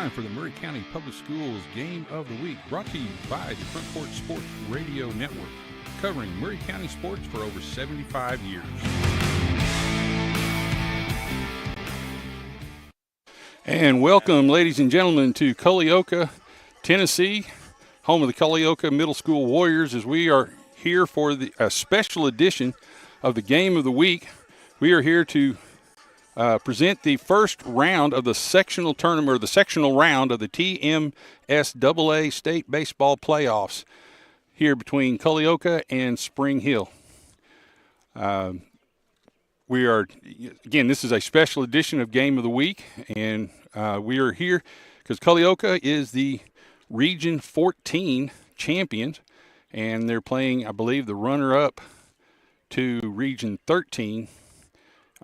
time for the Maury County Public Schools Game of the Week, brought to you by the Front Porch Sports Radio Network, covering Maury County sports for over 75 years. And welcome, ladies and gentlemen, to Culleoka, Tennessee, home of the Culleoka Middle School Warriors, as we are here for a special edition of the Game of the Week. We are here to present the first round of the sectional tournament, or the sectional round of the TMSAA State Baseball Playoffs here between Culleoka and Spring Hill. We are, again, this is a special edition of Game of the Week, and we are here because Culleoka is the Region 14 champions, and they're playing, I believe, the runner-up to Region 13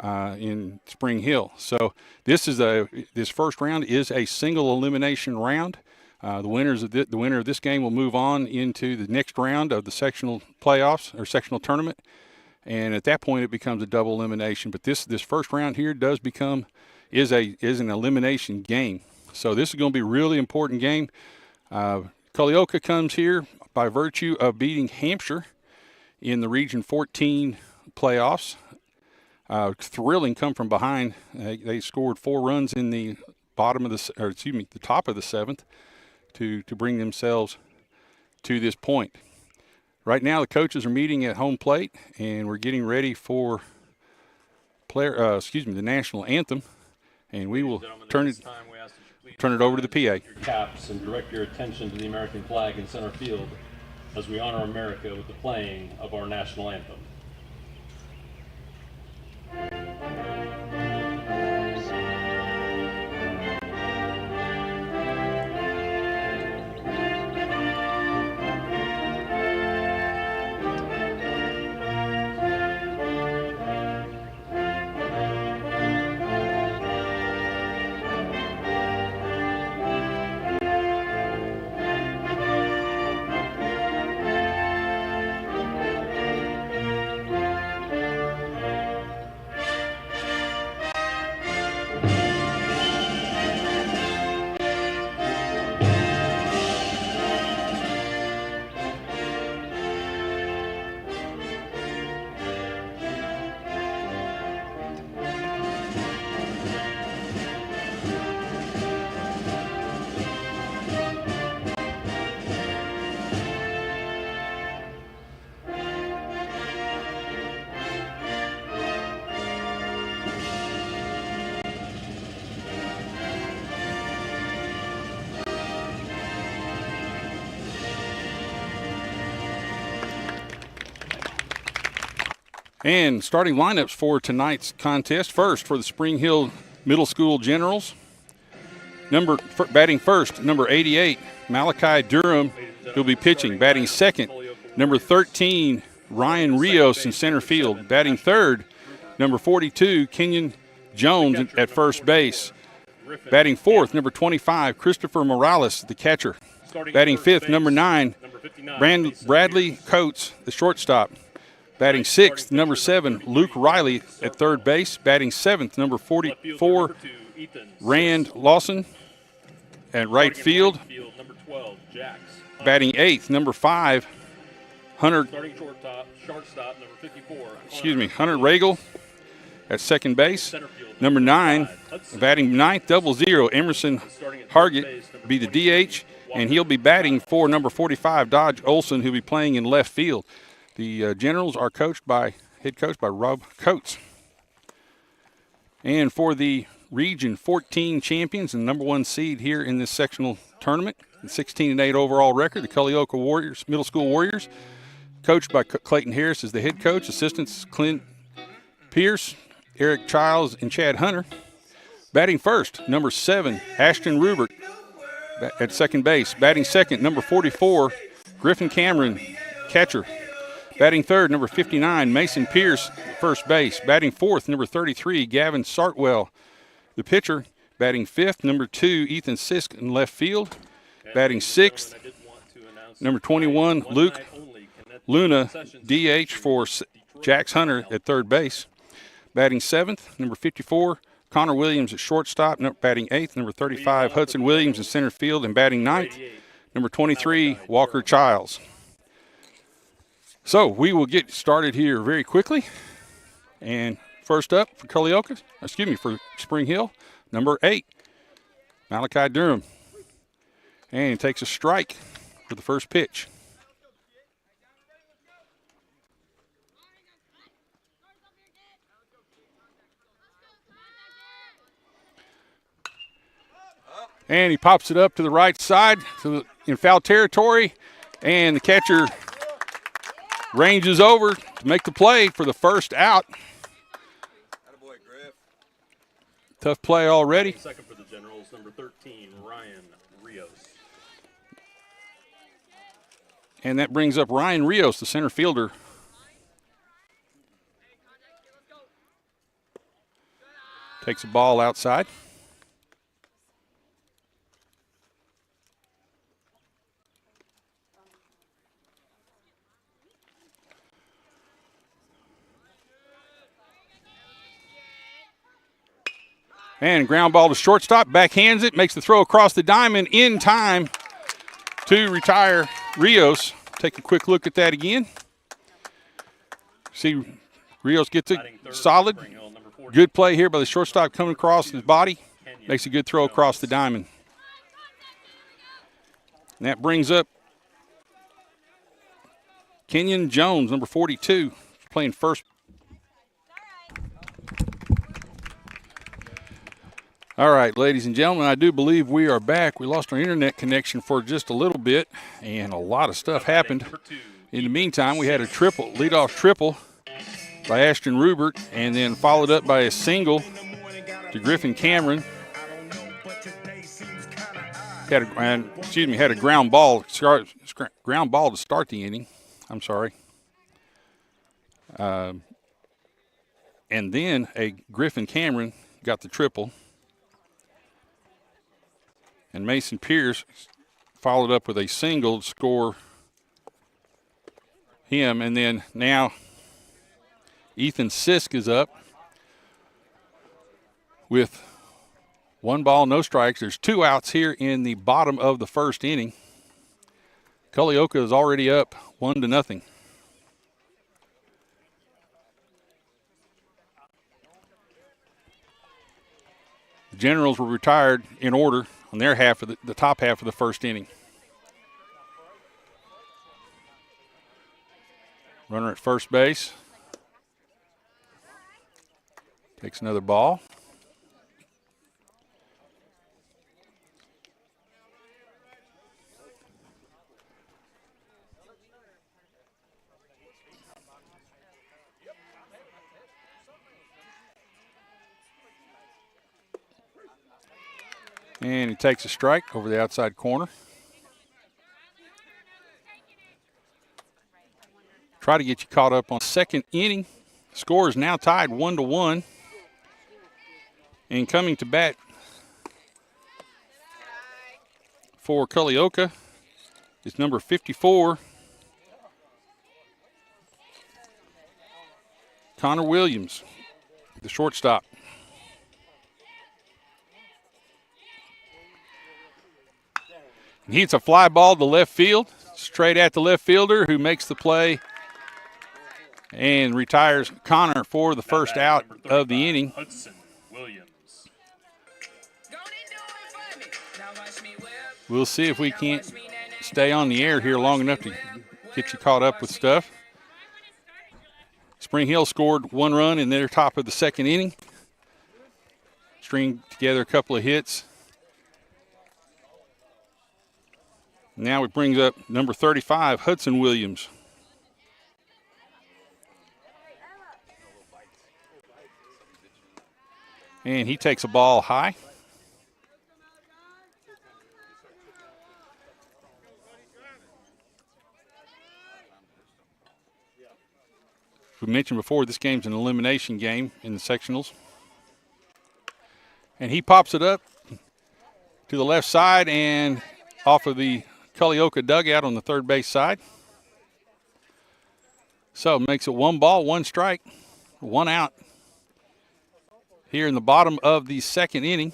in Spring Hill. So this first round is a single elimination round. The winner of this game will move on into the next round of the sectional playoffs or sectional tournament, and at that point it becomes a double elimination. But this first round here is an elimination game. So this is going to be a really important game. Culleoka comes here by virtue of beating Hampshire in the Region 14 playoffs. Thrilling come from behind. They scored 4 runs in the the top of the 7th to bring themselves to this point. Right now, the coaches are meeting at home plate, and we're getting ready for the national anthem, and we will turn it over to the PA. Your caps and direct your attention to the American flag in center field as we honor America with the playing of our national anthem. And starting lineups for tonight's contest. First, for the Spring Hill Middle School Generals, batting first, number 88, Malachi Durham. He'll be pitching. Batting second, number 13, Ryan Rios in center field. Batting third, number 42, Kenyon Jones at first base. Batting fourth, number 25, Christopher Morales, the catcher. Batting fifth, number 9, Bradley Coates, the shortstop. Batting sixth, number 7, Luke Riley at third base. Batting seventh, number 44, Rand Lawson at right field. Batting eighth, number 5, Hunter Regal at second base. Number 9, batting ninth, 00, Emerson Hargett be the DH, and he'll be batting for number 45, Dodge Olson, who'll be playing in left field. The Generals are head coached by Rob Coates. And for the Region 14 champions and number 1 seed here in this sectional tournament, the 16-8 overall record, the Culleoka Warriors, Middle School Warriors, coached by Clayton Harris as the head coach, assistants Clint Pierce, Eric Childs, and Chad Hunter. Batting first, number 7, Ashton Rubert at second base. Batting second, number 44, Griffin Cameron, catcher. Batting third, number 59, Mason Pierce, first base. Batting fourth, number 33, Gavin Sartwell, the pitcher. Batting fifth, number 2, Ethan Sisk in left field. Batting sixth, number 21, Luke Luna, DH for Jax Hunter at third base. Batting seventh, number 54, Connor Williams at shortstop, batting 8th. Number 35, Hudson Williams in center field, and batting 9th. Number 23, Walker Childs. So we will get started here very quickly. And first up for for Spring Hill, number 8, Malachi Durham. And he takes a strike for the first pitch. And he pops it up to the right side in foul territory. And the catcher ranges over to make the play for the first out. Tough play already. Second for the Generals, number 13, Ryan Rios. And that brings up Ryan Rios, the center fielder. Takes a ball outside. And ground ball to shortstop, backhands it, makes the throw across the diamond in time to retire Rios. Take a quick look at that again. See, Rios gets it solid. Good play here by the shortstop coming across his body. Makes a good throw across the diamond. And that brings up Kenyon Jones, number 42, playing first. All right, ladies and gentlemen, I do believe we are back. We lost our internet connection for just a little bit, and a lot of stuff happened. In the meantime, we had a leadoff triple by Ashton Rubert, and then followed up by a single to Griffin Cameron. Had a ground ball to start the inning. I'm sorry. And then a Griffin Cameron got the triple. And Mason Pierce followed up with a single to score him. And then now Ethan Sisk is up with 1 ball, no strikes. There's 2 outs here in the bottom of the first inning. Culleoka is already up 1-0. The Generals were retired in order on their half of the top half of the first inning. Runner at first base. Takes another ball. And he takes a strike over the outside corner. Try to get you caught up on second inning. Score is now tied 1-1. And coming to bat for Culleoka is number 54, Connor Williams, the shortstop. He hits a fly ball to left field, straight at the left fielder, who makes the play and retires Connor for the first out of the inning. Hudson Williams. We'll see if we can't stay on the air here long enough to get you caught up with stuff. Spring Hill scored 1 run in their top of the second inning. String together a couple of hits. Now it brings up number 35, Hudson Williams. And he takes a ball high. We mentioned before, this game's an elimination game in the sectionals. And he pops it up to the left side and off of the Culleoka dugout on the third base side. So makes it 1 ball, 1 strike, 1 out here in the bottom of the second inning.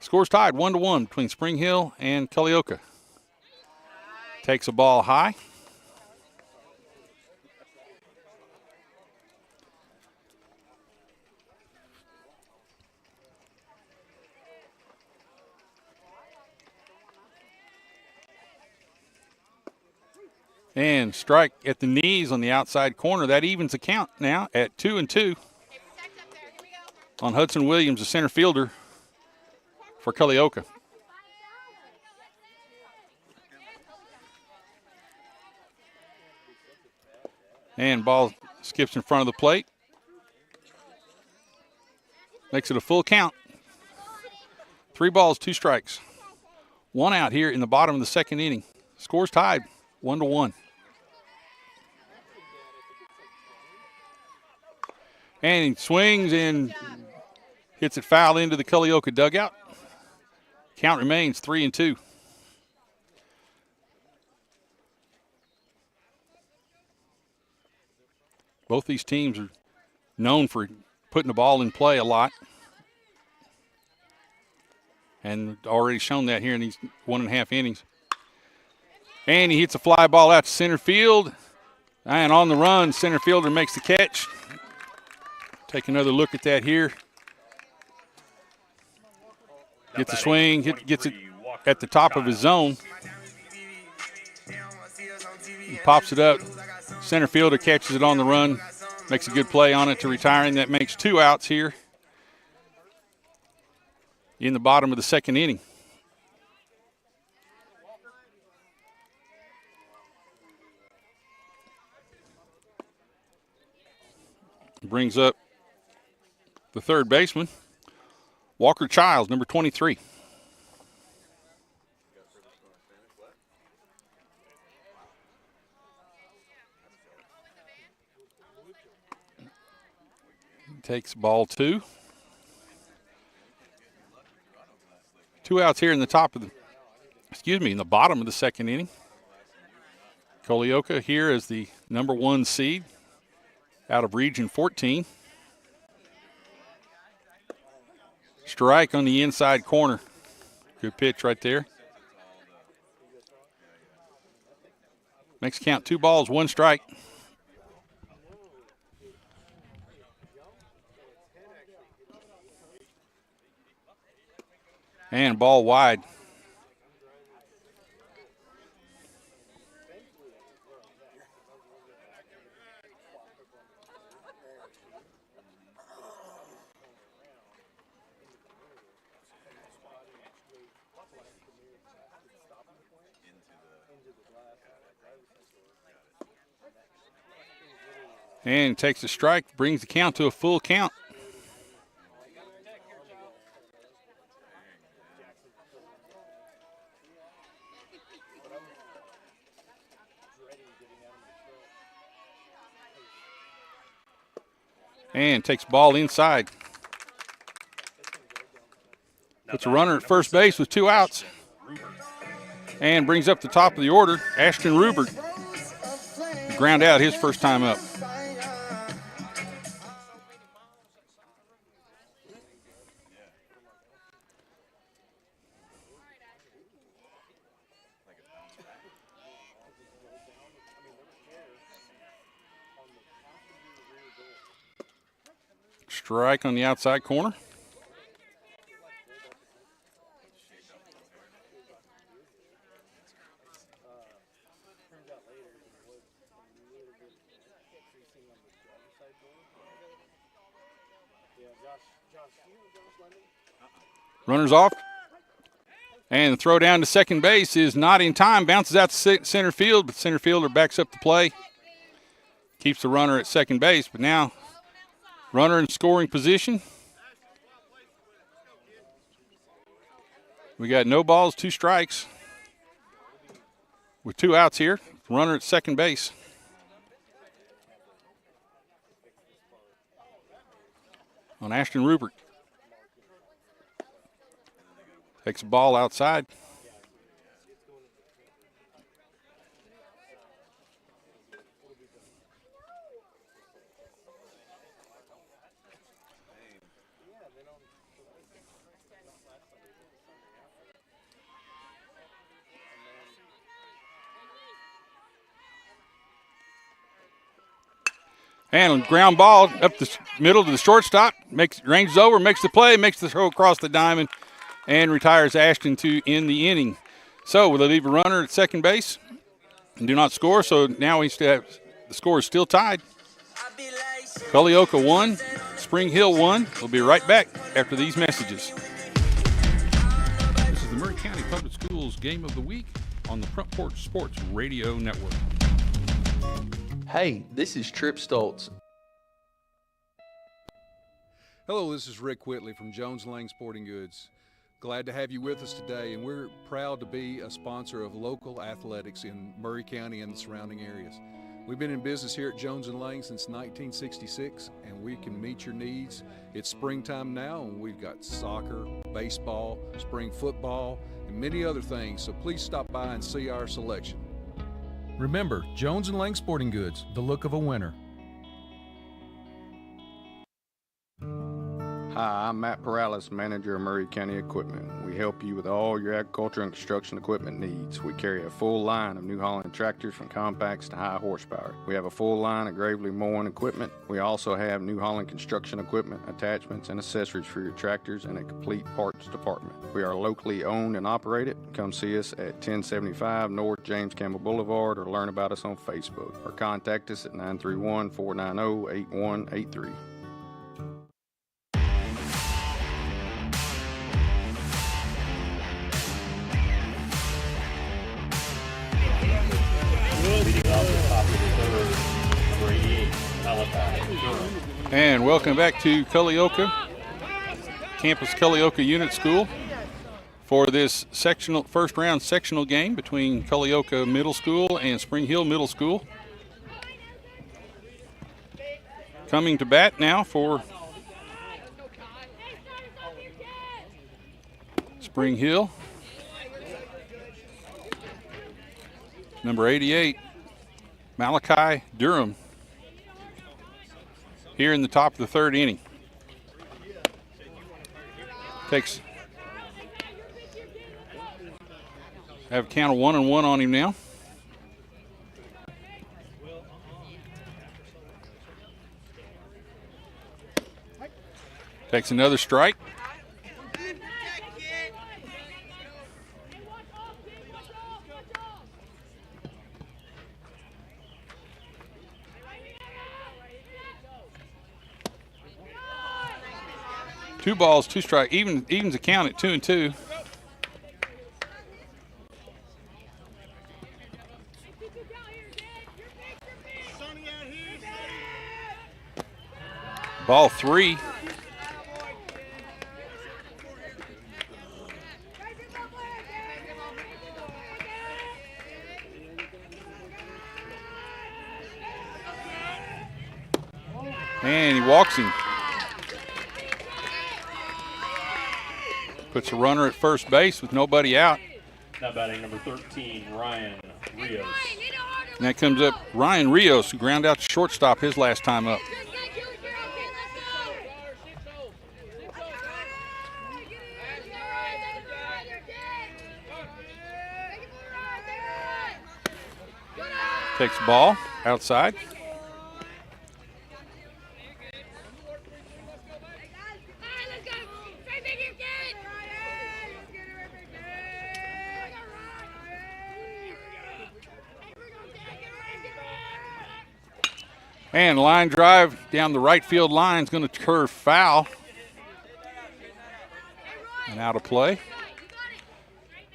Score's tied 1-1 between Spring Hill and Culleoka. Takes a ball high. And strike at the knees on the outside corner. That evens the count now at 2-2 on Hudson Williams, the center fielder for Culleoka. And ball skips in front of the plate. Makes it a full count. 3 balls, 2 strikes. 1 out here in the bottom of the second inning. Score's tied 1-1. And he swings and hits it foul into the Culleoka dugout. Count remains 3-2. Both these teams are known for putting the ball in play a lot. And already shown that here in these 1.5 innings. And he hits a fly ball out to center field. And on the run, center fielder makes the catch. Take another look at that here. Gets a swing, gets it at the top of his zone. He pops it up. Center fielder catches it on the run. Makes a good play on it to retiring. That makes 2 outs here in the bottom of the second inning. Brings up the third baseman, Walker Childs, number 23. Takes ball 2. 2 outs here in the in the bottom of the second inning. Culleoka here is the number 1 seed out of Region 14. Strike on the inside corner. Good pitch right there. Makes count 2 balls, 1 strike. And ball wide. And takes a strike, brings the count to a full count. And takes ball inside. Puts a runner at first base with 2 outs. And brings up the top of the order, Ashton Rubert. Ground out his first time up. Strike on the outside corner. Runners off. And the throw down to second base is not in time. Bounces out to center field, but center fielder backs up the play. Keeps the runner at second base, but now runner in scoring position. We got no balls, 2 strikes. With 2 outs here, runner at second base. On Ashton Rubert. Takes a ball outside. And ground ball up the middle to the shortstop. Ranges over, makes the play, makes the throw across the diamond, and retires Ashton to end the inning. So will they leave a runner at second base and do not score? So now the score is still tied. Culleoka 1, Spring Hill 1. We'll be right back after these messages. This is the Murray County Public Schools Game of the Week on the Front Porch Sports Radio Network. Hey, this is Trip Stoltz. Hello, this is Rick Whitley from Jones & Lang Sporting Goods. Glad to have you with us today, and we're proud to be a sponsor of local athletics in Murray County and the surrounding areas. We've been in business here at Jones & Lang since 1966, and we can meet your needs. It's springtime now, and we've got soccer, baseball, spring football, and many other things, so please stop by and see our selection. Remember, Jones & Lang Sporting Goods, the look of a winner. Hi, I'm Matt Perales, manager of Murray County Equipment. We help you with all your agriculture and construction equipment needs. We carry a full line of New Holland tractors from compacts to high horsepower. We have a full line of Gravely mowing equipment. We also have New Holland construction equipment, attachments, and accessories for your tractors and a complete parts department. We are locally owned and operated. Come see us at 1075 North James Campbell Boulevard or learn about us on Facebook or contact us at 931-490-8183. Leading off the top of the third, number 88, Malachi Durham. And welcome back to Culleoka, Campus Culleoka Unit School, for this first round sectional game between Culleoka Middle School and Spring Hill Middle School. Coming to bat now for Spring Hill, number 88, Malachi Durham, here in the top of the third inning. Have a count of 1-1 on him now. Takes another strike. Two balls, two strikes. Evens the count at 2-2. Ball 3. And he walks him. Puts a runner at first base with nobody out. Now batting number 13, Ryan Rios. And that comes up Ryan Rios, who ground out to shortstop his last time up. Takes the ball outside. And line drive down the right field line is going to curve foul. And out of play.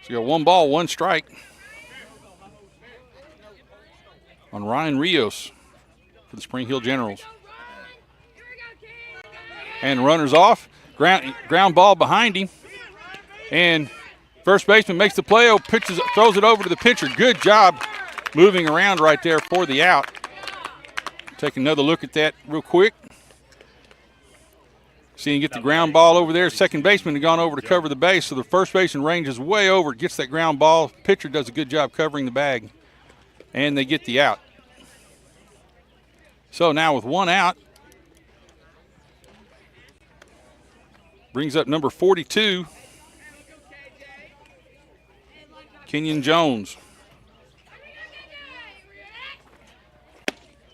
So you got 1 ball, 1 strike on Ryan Rios for the Spring Hill Generals. And runners off. Ground ball behind him. And first baseman makes the play, throws it over to the pitcher. Good job moving around right there for the out. Take another look at that real quick. See him get the ground ball over there. Second baseman had gone over to cover the base, so the first baseman ranges way over, gets that ground ball. Pitcher does a good job covering the bag, and they get the out. So now with 1 out, brings up number 42, Kenyon Jones.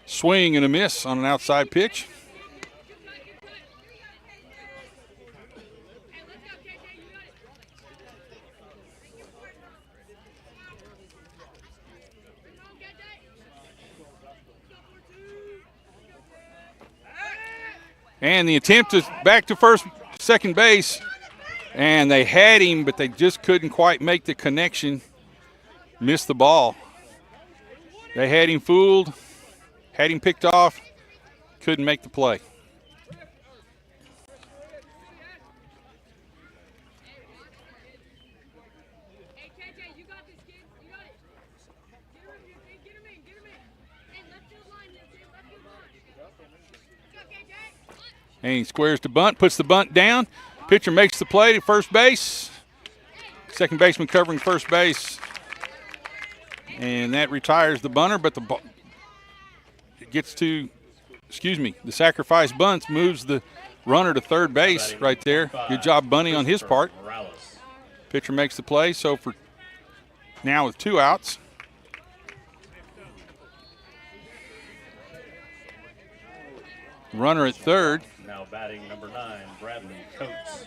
Swing and a miss on an outside pitch. And the attempt is back to second base. And they had him, but they just couldn't quite make the connection. Missed the ball. They had him fooled, had him picked off, couldn't make the play. And he squares the bunt, puts the bunt down. Pitcher makes the play to first base. Second baseman covering first base. And that retires the bunter, but it gets to, the sacrifice bunts, moves the runner to third base right there. Good job bunting on his part. Pitcher makes the play, so for now with 2 outs. Runner at third. Now batting number 9, Bradley Coates.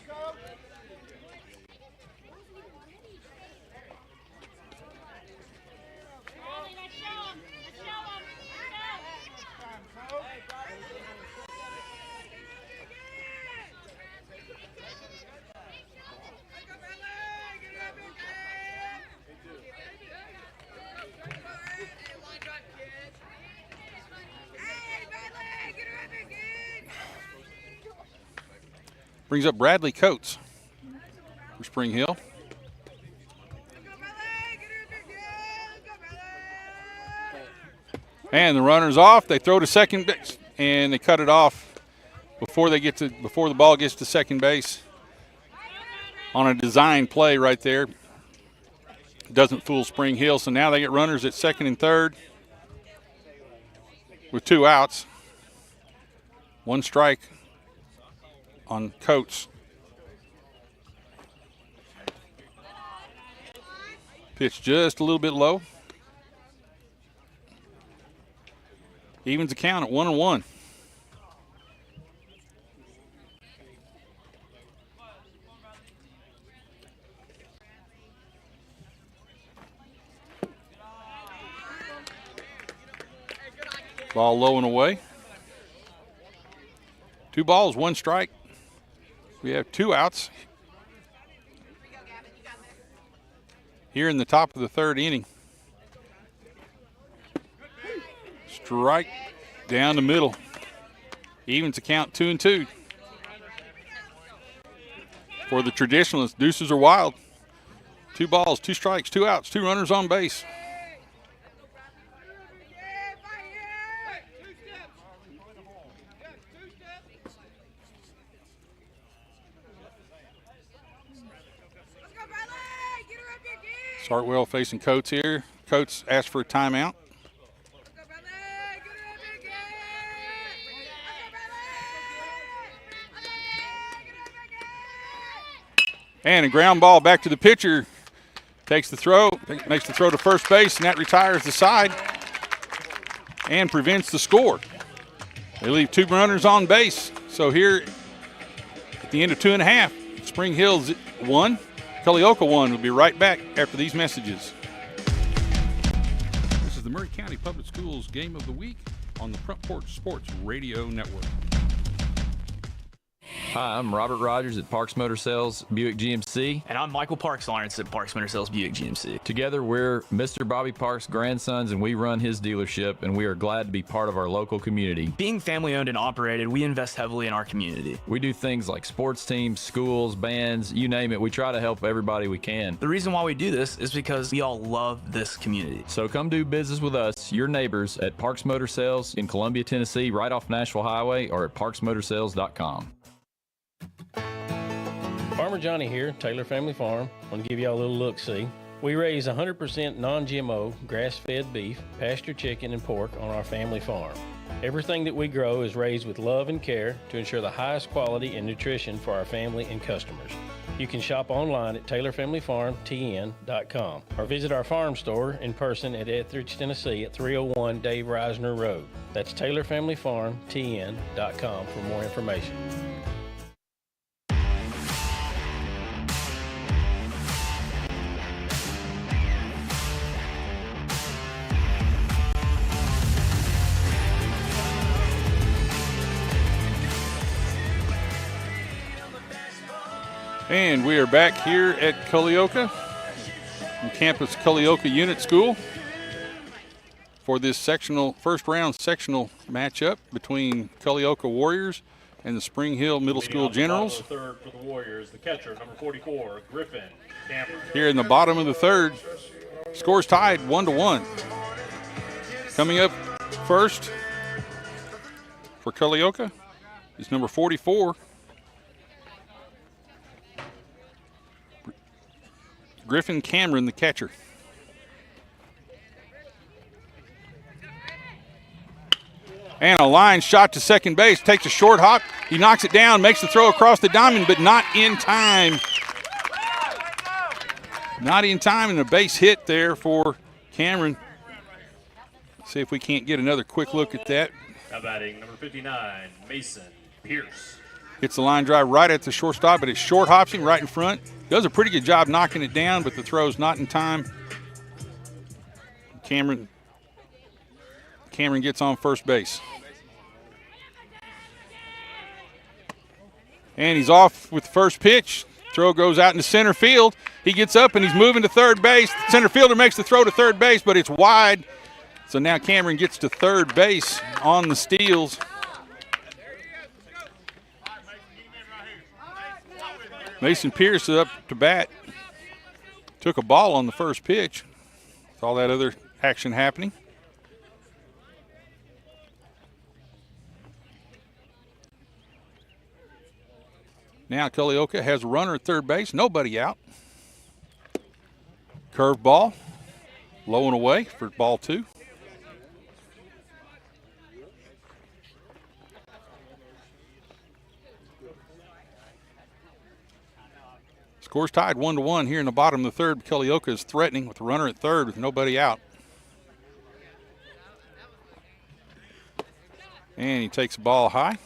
Brings up Bradley Coates for Spring Hill. And the runner's off. They throw to second base, and they cut it off before the ball gets to second base. On a design play right there. Doesn't fool Spring Hill, so now they get runners at second and third with 2 outs. 1 strike on Coates. Pitch just a little bit low. Evens the count at 1-1. Ball low and away. 2 balls, 1 strike. We have 2 outs here in the top of the 3rd inning. Strike down the middle. Evens the count 2-2. For the traditionalists, deuces are wild. 2 balls, 2 strikes, 2 outs, 2 runners on base. Hartwell facing Coates here. Coates asked for a timeout. And a ground ball back to the pitcher. Takes the throw, makes the throw to first base, and that retires the side and prevents the score. They leave 2 runners on base. So here at the end of 2.5, Spring Hill's 1. Culleoka 1. Will be right back after these messages. This is the Maury County Public Schools Game of the Week on the Front Porch Sports Radio Network. Hi, I'm Robert Rogers at Parks Motor Sales Buick GMC. And I'm Michael Parks Lawrence at Parks Motor Sales Buick GMC. Together, we're Mr. Bobby Parks' grandsons, and we run his dealership, and we are glad to be part of our local community. Being family owned and operated, we invest heavily in our community. We do things like sports teams, schools, bands, you name it. We try to help everybody we can. The reason why we do this is because we all love this community. So come do business with us, your neighbors, at Parks Motor Sales in Columbia, Tennessee, right off Nashville Highway, or at parksmotorsales.com. Farmer Johnny here, Taylor Family Farm. I want to give y'all a little look-see. We raise 100% non-GMO, grass-fed beef, pasture chicken, and pork on our family farm. Everything that we grow is raised with love and care to ensure the highest quality and nutrition for our family and customers. You can shop online at TaylorFamilyFarmTN.com or visit our farm store in person at Etheridge, Tennessee at 301 Dave Reisner Road. That's TaylorFamilyFarmTN.com for more information. And we are back here at Culleoka, on campus Culleoka Unit School, for this first round sectional matchup between Culleoka Warriors and the Spring Hill Middle School Generals. The third for the Warriors, the catcher, number 44, Griffin Cameron. Here in the bottom of the third, scores tied 1-1. Coming up first for Culleoka is number 44, Griffin Cameron, the catcher. And a line shot to second base, takes a short hop. He knocks it down, makes the throw across the diamond, but not in time. Not in time, and a base hit there for Cameron. See if we can't get another quick look at that. Now batting, number 59, Mason Pierce. Hits the line drive right at the shortstop, but it short hops him right in front. Does a pretty good job knocking it down, but the throw's not in time. Cameron gets on first base. And he's off with the first pitch. Throw goes out into center field. He gets up and he's moving to third base. The center fielder makes the throw to third base, but it's wide. So now Cameron gets to third base on the steals. Mason Pierce up to bat. Took a ball on the first pitch. With all that other action happening. Now Culleoka has a runner at third base. Nobody out. Curve ball. Low and away for ball two. Scores tied 1-1 here in the bottom of the third. Culleoka is threatening with a runner at third with nobody out. And he takes the ball high.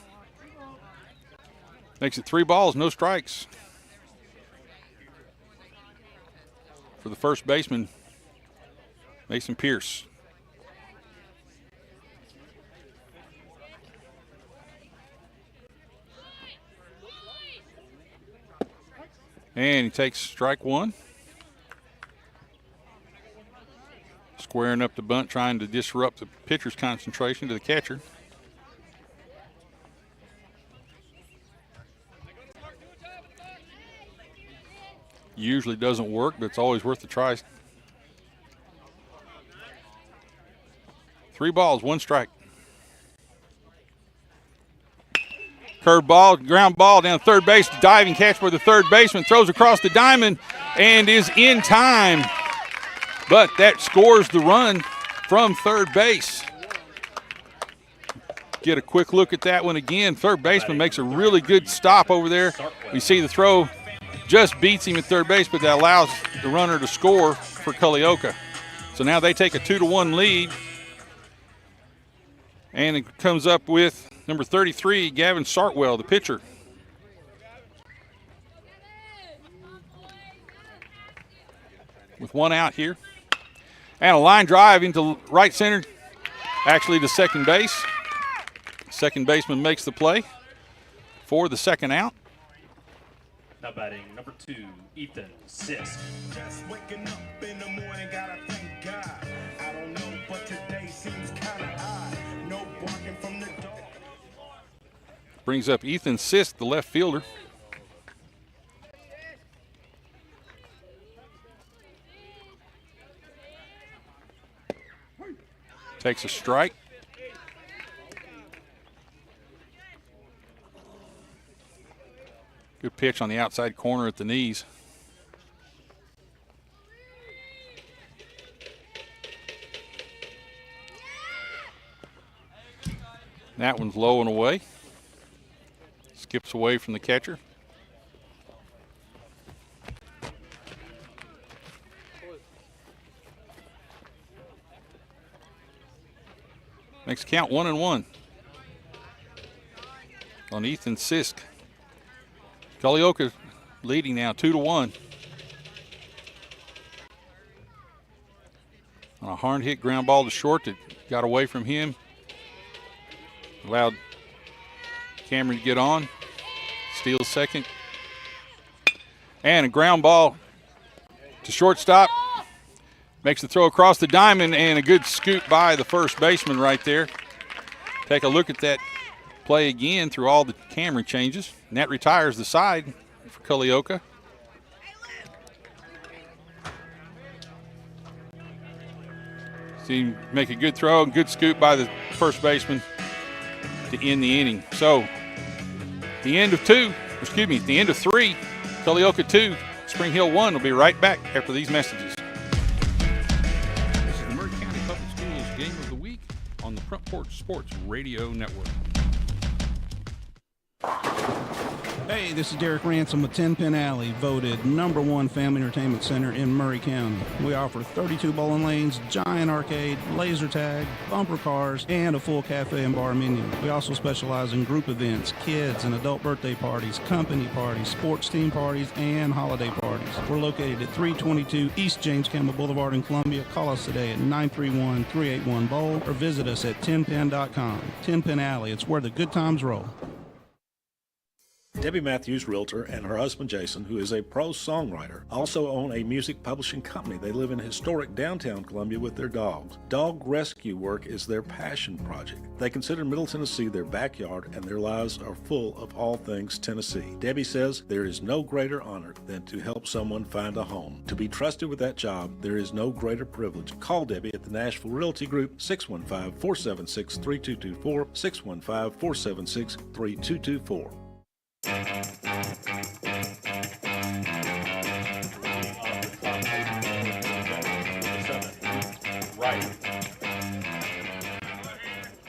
Makes it 3 balls, no strikes for the first baseman, Mason Pierce. And he takes strike one. Squaring up the bunt, trying to disrupt the pitcher's concentration to the catcher. Usually doesn't work, but it's always worth a try. 3 balls, 1 strike. Curve ball, ground ball down third base, diving catch for the third baseman, throws across the diamond and is in time. But that scores the run from third base. Get a quick look at that one again. Third baseman makes a really good stop over there. We see the throw just beats him at third base, but that allows the runner to score for Culleoka. So now they take a 2-1 lead. And it comes up with number 33, Gavin Sartwell, the pitcher. With 1 out here. And a line drive into right center, actually to second base. Second baseman makes the play for the second out. Now batting, number 2, Ethan Sisk. Just waking up in the morning, gotta thank God. I don't know, but today seems kinda odd. No barking from the dog. Brings up Ethan Sisk, the left fielder. Takes a strike. Good pitch on the outside corner at the knees. That one's low and away. Skips away from the catcher. Makes it count 1-1 on Ethan Sisk. Culleoka leading now 2-1. On a hard hit ground ball to short that got away from him. Allowed Cameron to get on. Steals second. And a ground ball to shortstop. Makes the throw across the diamond and a good scoop by the first baseman right there. Take a look at that play again through all the camera changes. And that retires the side for Culleoka. See him make a good throw and good scoop by the first baseman to end the inning. So the end of the end of 3, Culleoka 2, Spring Hill 1. Will be right back after these messages. This is the Maury County Public Schools Game of the Week on the Front Porch Sports Radio Network. Hey, this is Derek Ransom with 10 Pin Alley, voted #1 family entertainment center in Maury County. We offer 32 bowling lanes, giant arcade, laser tag, bumper cars, and a full cafe and bar menu. We also specialize in group events, kids and adult birthday parties, company parties, sports team parties, and holiday parties. We're located at 322 East James Campbell Boulevard in Columbia. Call us today at 931-381-BOWL or visit us at 10pin.com. 10 Pin Alley, it's where the good times roll. Debbie Matthews, realtor, and her husband Jason, who is a prose songwriter, also own a music publishing company. They live in historic downtown Columbia with their dogs. Dog rescue work is their passion project. They consider Middle Tennessee their backyard, and their lives are full of all things Tennessee. Debbie says there is no greater honor than to help someone find a home. To be trusted with that job, there is no greater privilege. Call Debbie at the Nashville Realty Group, 615-476-3224, 615-476-3224.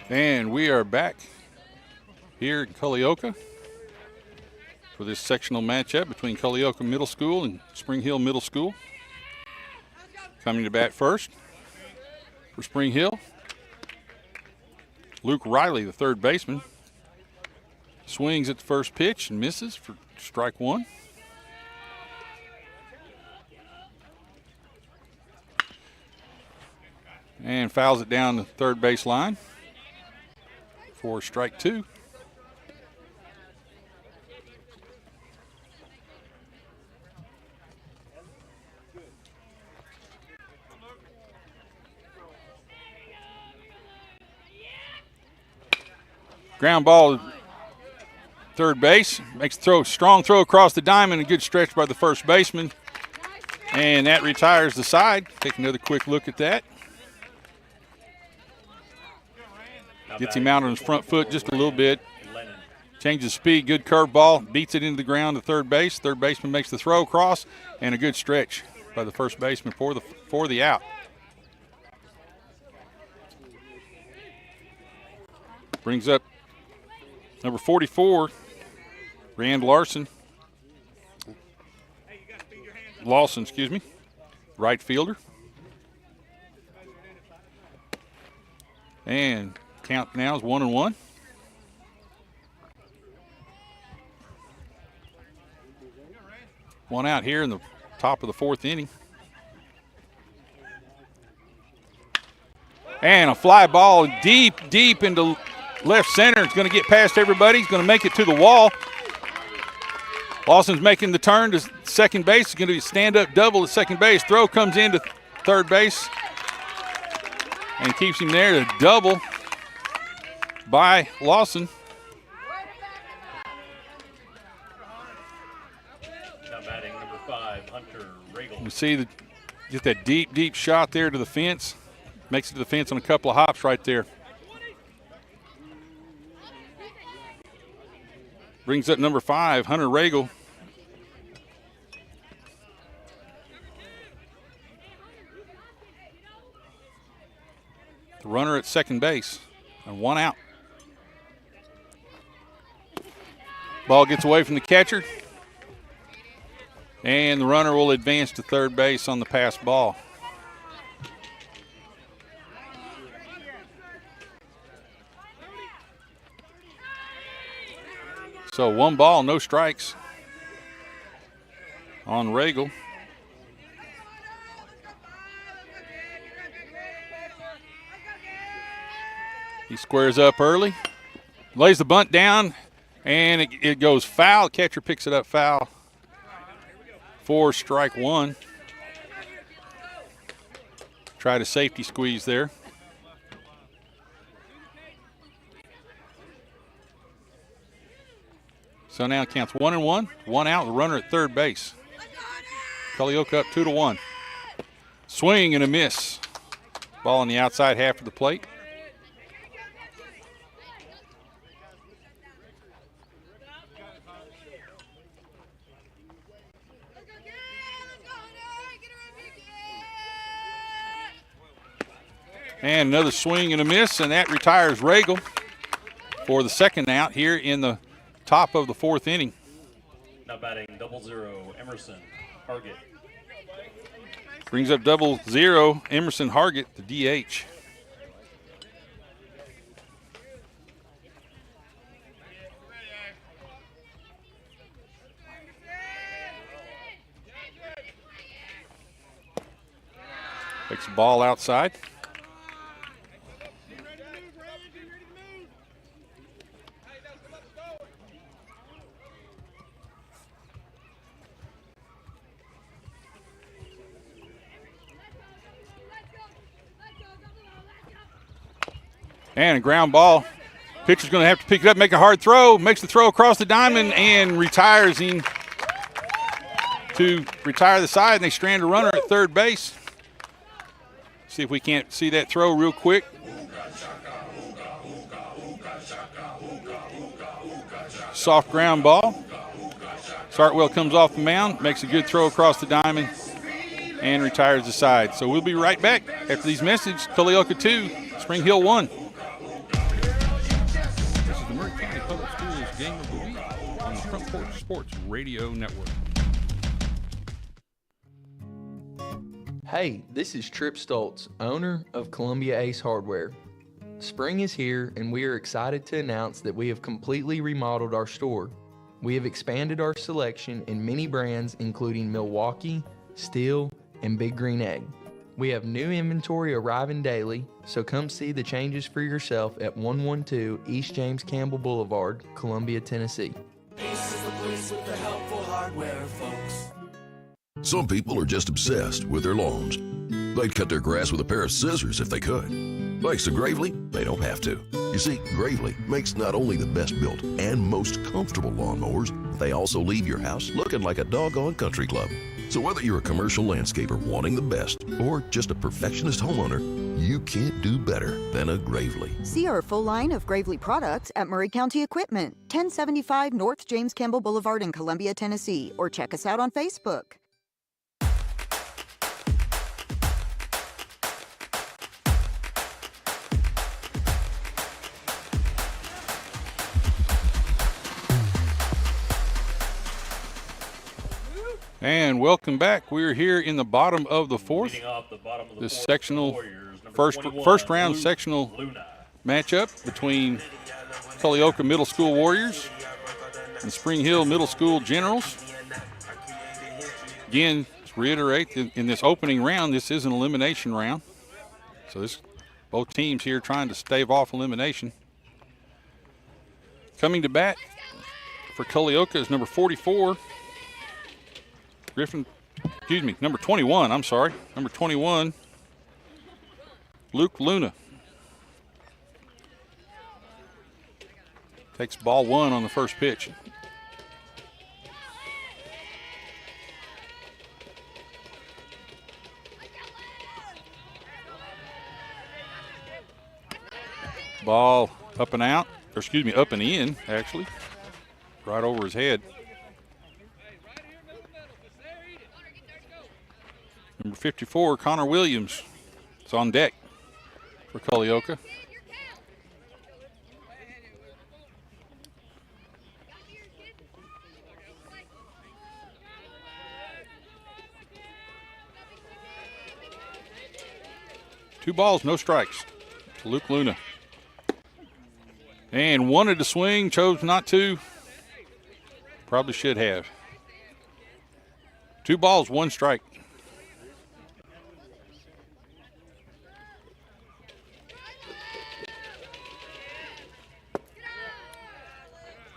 And we are back here in Culleoka for this sectional matchup between Culleoka Middle School and Spring Hill Middle School. Coming to bat first for Spring Hill, Luke Riley, the third baseman. Swings at the first pitch and misses for strike one. And fouls it down the third base line for strike two. Ground ball, third base, makes the throw, strong throw across the diamond, a good stretch by the first baseman. And that retires the side. Take another quick look at that. Gets him out on his front foot just a little bit. Changes speed, good curveball, beats it into the ground to third base. Third baseman makes the throw across, and a good stretch by the first baseman for the out. Brings up number 44, Rand Lawson, right fielder. And count now is 1-1. One out here in the top of the fourth inning. And a fly ball deep into left center. It's going to get past everybody. He's going to make it to the wall. Lawson's making the turn to second base. It's going to be a stand-up double at second base. Throw comes into third base and keeps him there. To double by Lawson. Now batting number 5, Hunter Regal. You see get that deep shot there to the fence. Makes it to the fence on a couple of hops right there. Brings up number 5, Hunter Regal. The runner at second base and one out. Ball gets away from the catcher. And the runner will advance to third base on the pass ball. So 1 ball, no strikes on Regal. He squares up early, lays the bunt down, and it goes foul. Catcher picks it up foul for strike 1. Tried a safety squeeze there. So now it counts 1-1, 1 out, the runner at third base. Culleoka up 2-1. Swing and a miss. Ball on the outside half of the plate. And another swing and a miss, and that retires Regal for the second out here in the top of the 4th inning. Now batting 0-0, Emerson Hargett. Brings up 0-0, Emerson Hargett, the DH. Takes the ball outside. And a ground ball. Pitcher's going to have to pick it up, make a hard throw, makes the throw across the diamond, and retires him to retire the side, and they strand a runner at third base. See if we can't see that throw real quick. Soft ground ball. Sartwell comes off the mound, makes a good throw across the diamond, and retires the side. So we'll be right back after these messages. Culleoka 2, Spring Hill 1. Game of the Week on the Front Porch Sports Radio Network. Hey, this is Trip Stoltz, owner of Columbia Ace Hardware. Spring is here, and we are excited to announce that we have completely remodeled our store. We have expanded our selection in many brands, including Milwaukee, Steel, and Big Green Egg. We have new inventory arriving daily, so come see the changes for yourself at 112 East James Campbell Boulevard, Columbia, Tennessee. Ace is the place with the helpful hardware, folks. Some people are just obsessed with their lawns. They'd cut their grass with a pair of scissors if they could. Thanks to Gravely, they don't have to. You see, Gravely makes not only the best built and most comfortable lawnmowers, but they also leave your house looking like a doggone country club. So whether you're a commercial landscaper wanting the best or just a perfectionist homeowner, you can't do better than a Gravely. See our full line of Gravely products at Murray County Equipment, 1075 North James Campbell Boulevard in Columbia, Tennessee, or check us out on Facebook. And welcome back. We're here in the bottom of the 4th. This sectional first round sectional matchup between Culleoka Middle School Warriors and Spring Hill Middle School Generals. Again, to reiterate, in this opening round, this is an elimination round. So both teams here trying to stave off elimination. Coming to bat for Culleoka is number 44. Number 21, I'm sorry. Number 21, Luke Luna. Takes ball 1 on the first pitch. Ball up and out, up and in, actually. Right over his head. Number 54, Connor Williams, is on deck for Culleoka. Two balls, no strikes to Luke Luna. And wanted to swing, chose not to. Probably should have. 2 balls, 1 strike.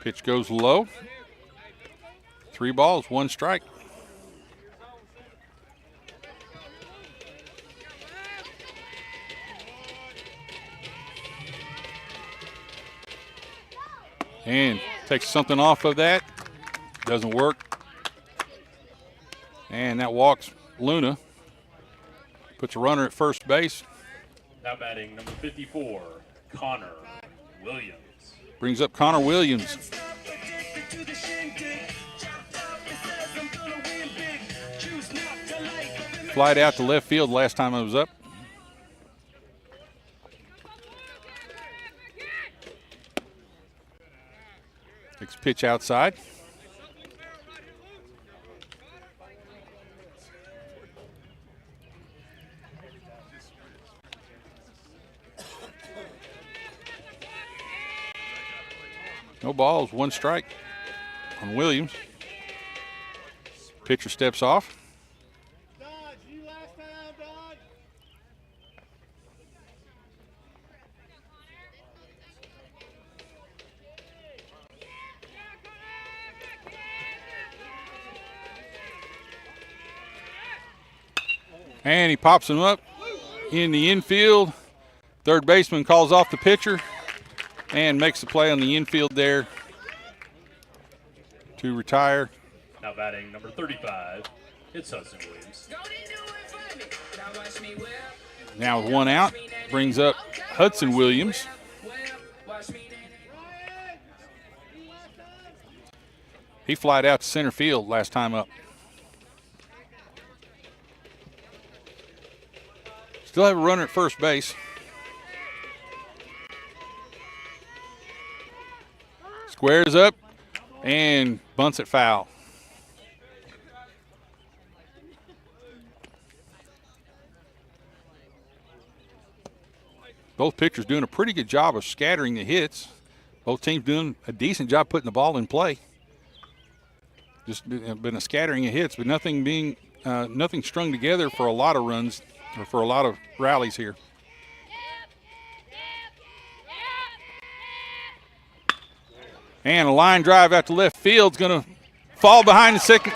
Pitch goes low. 3 balls, 1 strike. And takes something off of that. Doesn't work. And that walks Luna. Puts a runner at first base. Now batting number 54, Connor Williams. Brings up Connor Williams. Flied out to left field last time I was up. Takes a pitch outside. No balls, 1 strike on Williams. Pitcher steps off. And he pops him up in the infield. Third baseman calls off the pitcher and makes the play on the infield there to retire. Now batting number 35, it's Hudson Williams. Now with 1 out, brings up Hudson Williams. He flied out to center field last time up. Still have a runner at first base. Squares up and bunts it foul. Both pitchers doing a pretty good job of scattering the hits. Both teams doing a decent job putting the ball in play. Just been a scattering of hits, but nothing strung together for a lot of runs or for a lot of rallies here. And a line drive out to left field is going to fall behind the second,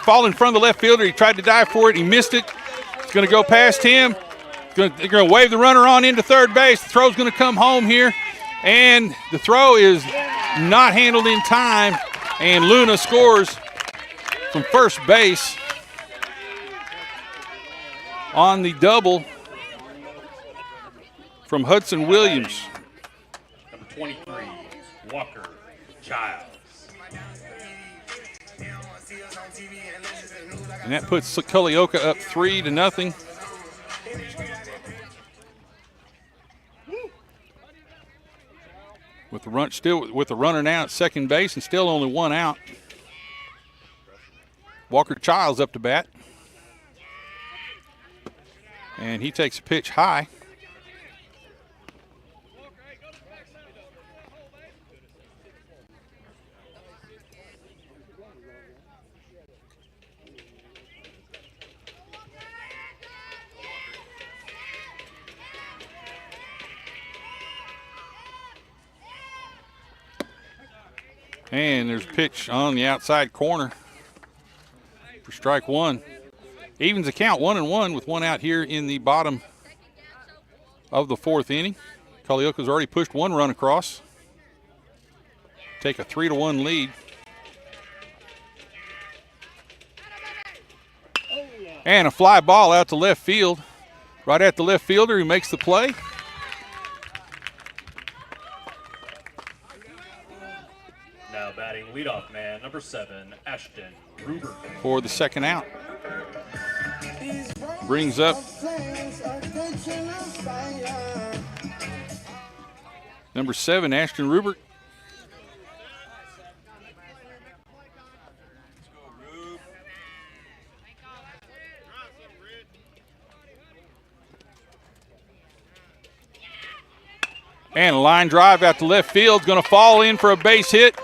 fall in front of the left fielder. He tried to dive for it. He missed it. It's going to go past him. They're going to wave the runner on into third base. The throw's going to come home here. And the throw is not handled in time. And Luna scores from first base on the double from Hudson Williams. Number 23, Walker Childs. And that puts Culleoka up 3-0. With the runner now at second base and still only 1 out. Walker Childs up to bat. And he takes a pitch high. And there's a pitch on the outside corner for strike 1. Evens the count 1-1 with 1 out here in the bottom of the 4th inning. Culleoka's already pushed 1 run across. Take a 3-1 lead. And a fly ball out to left field. Right at the left fielder who makes the play. Now batting leadoff man, number 7, Ashton Ruber. For the second out. Brings up number 7, Ashton Rubert. And a line drive out to left field. Going to fall in for a base hit.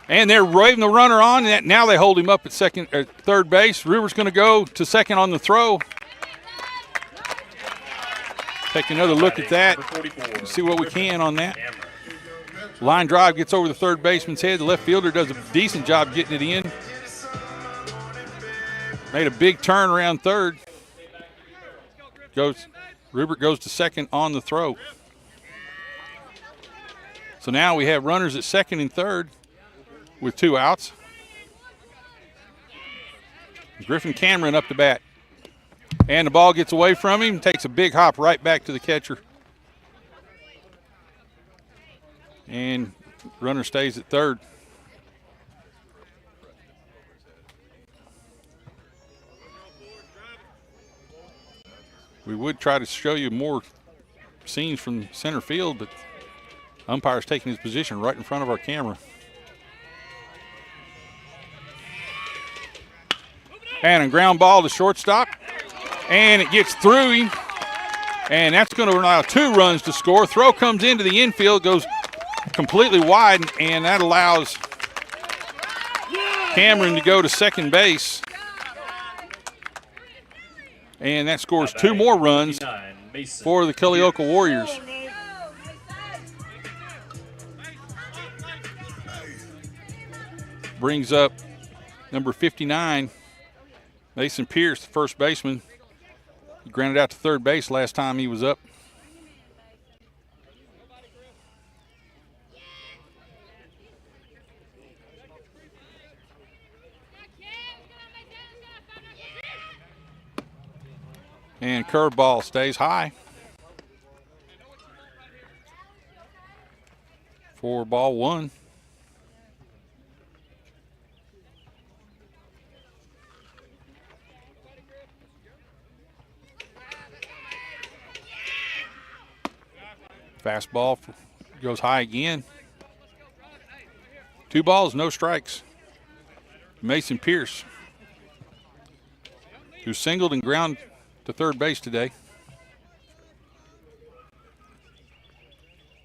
And they're waving the runner on. And now they hold him up at third base. Ruber's going to go to second on the throw. Take another look at that. See what we can on that. Line drive gets over the third baseman's head. The left fielder does a decent job getting it in. Made a big turn around third. Rupert goes to second on the throw. So now we have runners at second and third with 2 outs. Griffin Cameron up to bat. And the ball gets away from him, takes a big hop right back to the catcher. And runner stays at third. We would try to show you more scenes from center field, but umpire's taking his position right in front of our camera. And a ground ball to shortstop. And it gets through him. And that's going to allow 2 runs to score. Throw comes into the infield, goes completely wide, and that allows Cameron to go to second base. And that scores 2 more runs for the Culleoka Warriors. Brings up number 59, Mason Pierce, the first baseman. He grounded out to third base last time he was up. And curveball stays high. For ball 1. Fastball goes high again. 2 balls, no strikes. Mason Pierce, who singled and ground to third base today.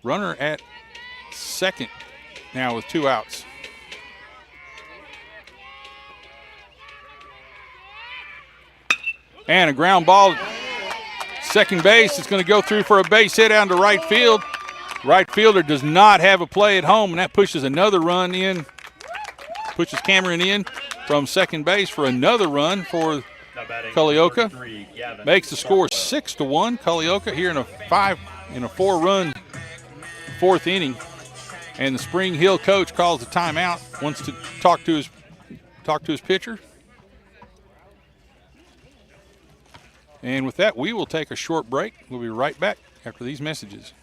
Runner at second now with 2 outs. And a ground ball. Second base is going to go through for a base hit down to right field. Right fielder does not have a play at home, and that pushes another run in. Pushes Cameron in from second base for another run for Culleoka. Makes the score 6-1. Culleoka here in a 4-run 4th inning. And the Spring Hill coach calls a timeout, wants to talk to his pitcher. And with that, we will take a short break. We'll be right back after these messages.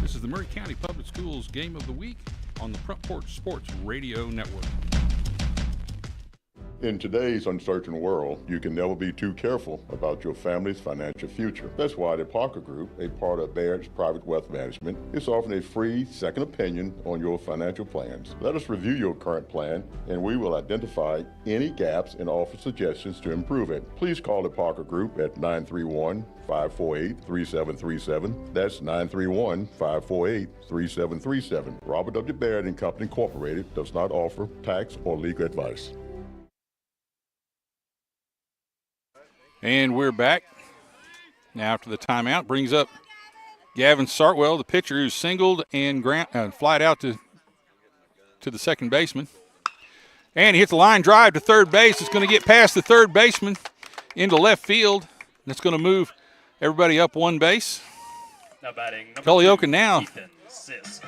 This is the Maury County Public Schools Game of the Week on the Front Porch Sports Radio Network. In today's uncertain world, you can never be too careful about your family's financial future. That's why the Parker Group, a part of Baird's Private Wealth Management, is offering a free second opinion on your financial plans. Let us review your current plan, and we will identify any gaps and offer suggestions to improve it. Please call the Parker Group at 931-548-3737. That's 931-548-3737. Robert W. Baird and Company Incorporated does not offer tax or legal advice. And we're back. Now after the timeout, brings up Gavin Sartwell, the pitcher who's singled and flied out to the second baseman. And he hits a line drive to third base. It's going to get past the third baseman into left field. That's going to move everybody up 1 base. Culleoka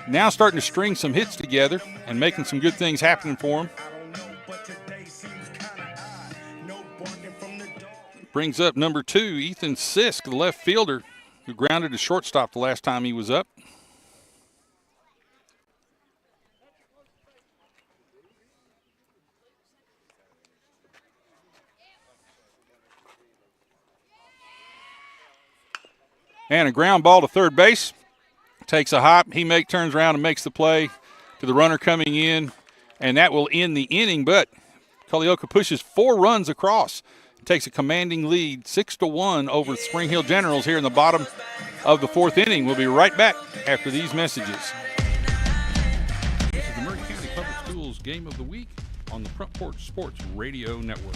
now starting to string some hits together and making some good things happening for him. Brings up number 2, Ethan Sisk, the left fielder, who grounded to shortstop the last time he was up. And a ground ball to third base. Takes a hop. He turns around and makes the play to the runner coming in, and that will end the inning, but Culleoka pushes 4 runs across. Takes a commanding lead, 6-1 over Spring Hill Generals here in the bottom of the 4th inning. We'll be right back after these messages. This is the Maury County Game of the Week on the Front Porch Sports Radio Network.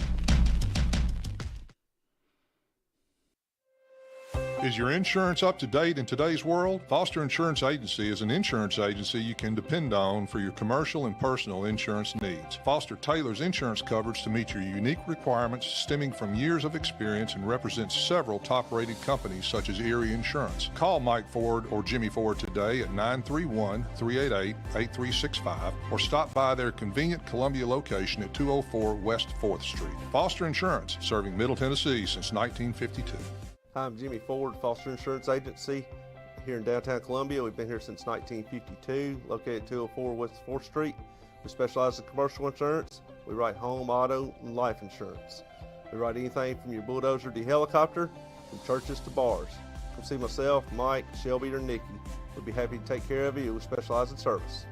Is your insurance up to date in today's world? Foster Insurance Agency is an insurance agency you can depend on for your commercial and personal insurance needs. Foster tailors insurance coverage to meet your unique requirements stemming from years of experience and represents several top-rated companies such as Erie Insurance. Call Mike Ford or Jimmy Ford today at 931-388-8365 or stop by their convenient Columbia location at 204 West 4th Street. Foster Insurance, serving Middle Tennessee since 1952. Hi, I'm Jimmy Ford, Foster Insurance Agency here in downtown Columbia. We've been here since 1952, located at 204 West 4th Street. We specialize in commercial insurance. We write home, auto, and life insurance. We write anything from your bulldozer to your helicopter, from churches to bars. Come see myself, Mike, Shelby, or Nikki. We'd be happy to take care of you. We specialize in service.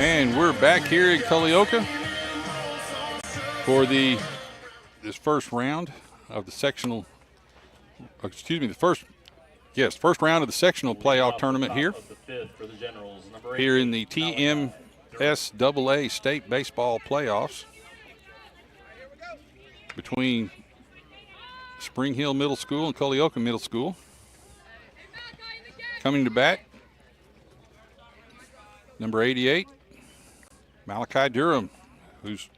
And we're back here in Culleoka for this first round of the sectional, first round of the sectional playoff tournament here in the TMSAA state baseball playoffs between Spring Hill Middle School and Culleoka Middle School. Coming to bat, number 88, Malachi Durham, who's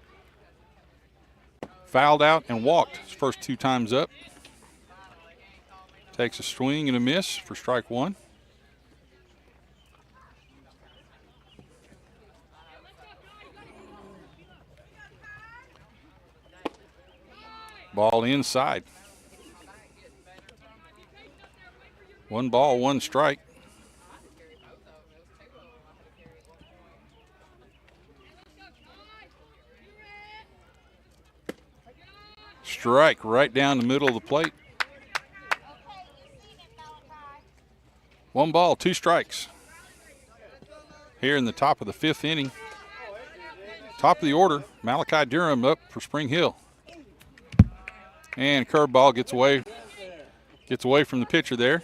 fouled out and walked his first two times up. Takes a swing and a miss for strike one. Ball inside. 1 ball, 1 strike. Strike right down the middle of the plate. 1 ball, 2 strikes. Here in the top of the 5th inning. Top of the order, Malachi Durham up for Spring Hill. And curveball gets away from the pitcher there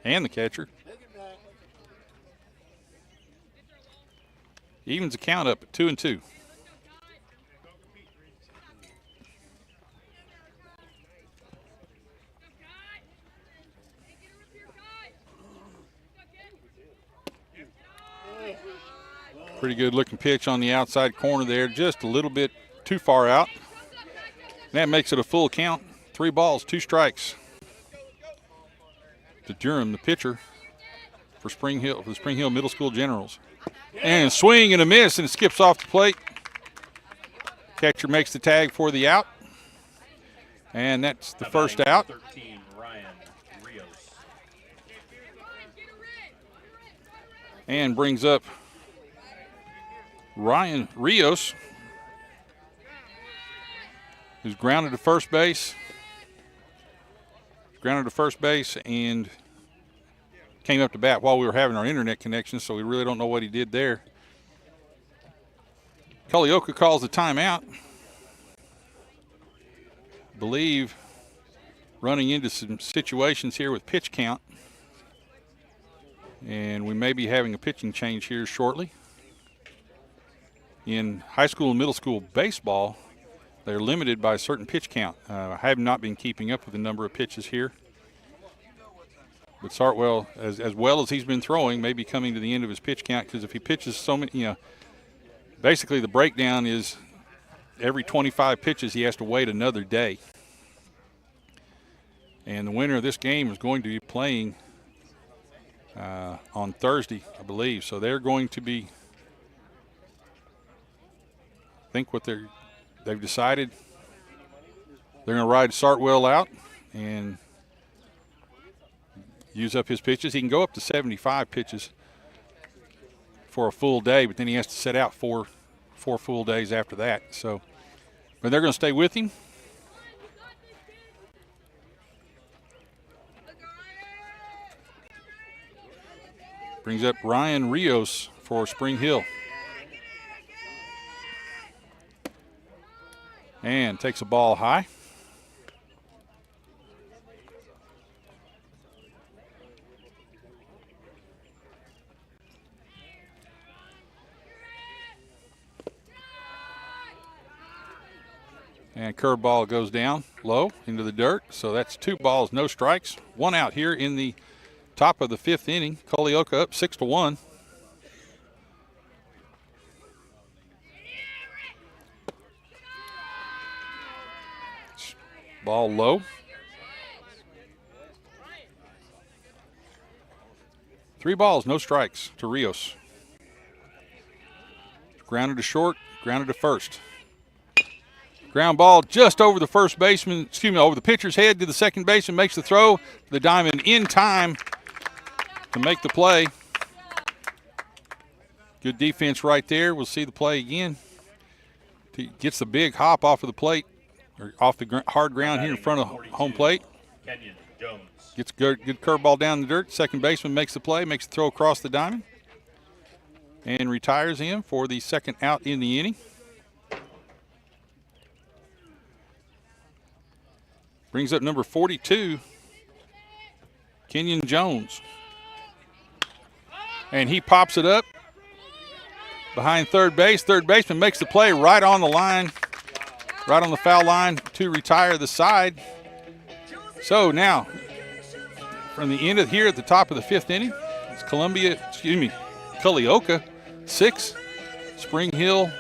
and the catcher. Evens the count up at 2-2. Pretty good looking pitch on the outside corner there, just a little bit too far out. That makes it a full count. 3 balls, 2 strikes to Durham, the pitcher for the Spring Hill Middle School Generals. And swing and a miss, and it skips off the plate. Catcher makes the tag for the out. And that's the first out. 13, Ryan Rios. And brings up Ryan Rios, who's grounded to first base. And came up to bat while we were having our internet connection, so we really don't know what he did there. Culleoka calls the timeout. Believe running into some situations here with pitch count. And we may be having a pitching change here shortly. In high school and middle school baseball, they're limited by a certain pitch count. I have not been keeping up with the number of pitches here. But Sartwell, as well as he's been throwing, may be coming to the end of his pitch count, because if he pitches so many, basically the breakdown is every 25 pitches he has to wait another day. And the winner of this game is going to be playing on Thursday, I believe. So they're going to be, I think what they've decided, they're going to ride Sartwell out and use up his pitches. He can go up to 75 pitches for a full day, but then he has to set out four 4 full days after that. So, but they're going to stay with him. Brings up Ryan Rios for Spring Hill. And takes a ball high. And curveball goes down low into the dirt. So that's 2 balls, no strikes. 1 out here in the top of the 5th inning. Culleoka up 6-1. Ball low. 3 balls, no strikes to Rios. Grounded to short, grounded to first. Ground ball just over the first baseman, over the pitcher's head to the second baseman, makes the throw. The diamond in time to make the play. Good defense right there. We'll see the play again. He gets the big hop off of the plate, or off the hard ground here in front of home plate. Gets good curveball down the dirt. Second baseman makes the play, makes the throw across the diamond, and retires him for the 2nd out in the inning. Brings up number 42, Kenyon Jones. And he pops it up behind third base. Third baseman makes the play right on the line, right on the foul line to retire the side. So now, from the end of here at the top of the 5th inning, it's Culleoka 6, Spring Hill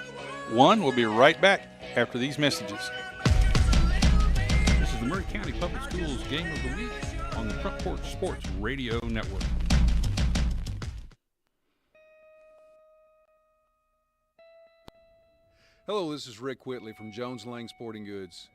1. We'll be right back after these messages. This is the Maury County Public Schools Game of the Week on the Front Porch Sports Radio Network. Hello, this is Rick Whitley from Jones Lang Sporting Goods.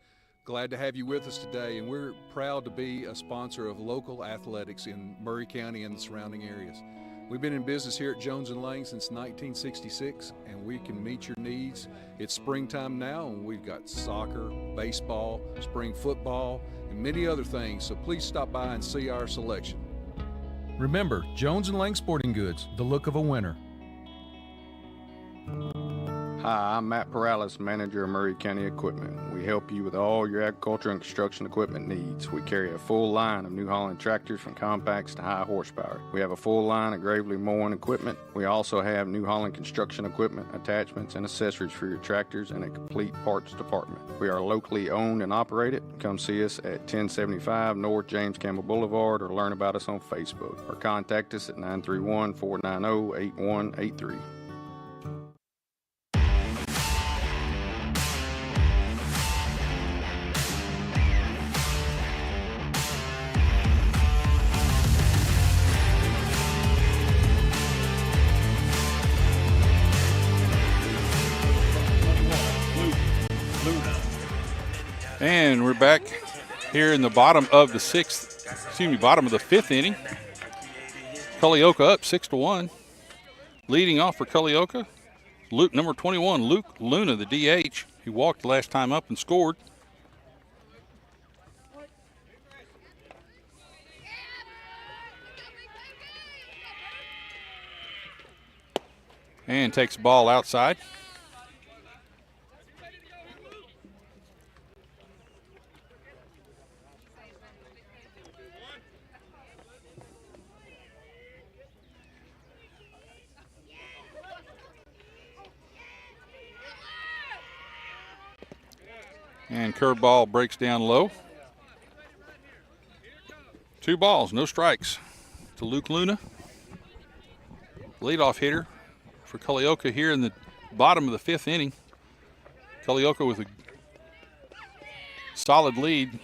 Glad to have you with us today, and we're proud to be a sponsor of local athletics in Maury County and the surrounding areas. We've been in business here at Jones & Lang since 1966, and we can meet your needs. It's springtime now, and we've got soccer, baseball, spring football, and many other things, so please stop by and see our selection. Remember, Jones & Lang Sporting Goods, the look of a winner. Hi, I'm Matt Perales, manager of Maury County Equipment. We help you with all your agriculture and construction equipment needs. We carry a full line of New Holland tractors from compacts to high horsepower. We have a full line of Gravely mowing equipment. We also have New Holland construction equipment, attachments, and accessories for your tractors and a complete parts department. We are locally owned and operated. Come see us at 1075 North James Campbell Boulevard, or learn about us on Facebook, or contact us at 931-490-8183. And we're back here in the bottom of the 5th inning. Culleoka up 6-1. Leading off for Culleoka, number 21, Luke Luna, the DH. He walked last time up and scored. And takes the ball outside. And curveball breaks down low. 2 balls, no strikes to Luke Luna. Leadoff hitter for Culleoka here in the bottom of the 5th inning. Culleoka with a solid lead,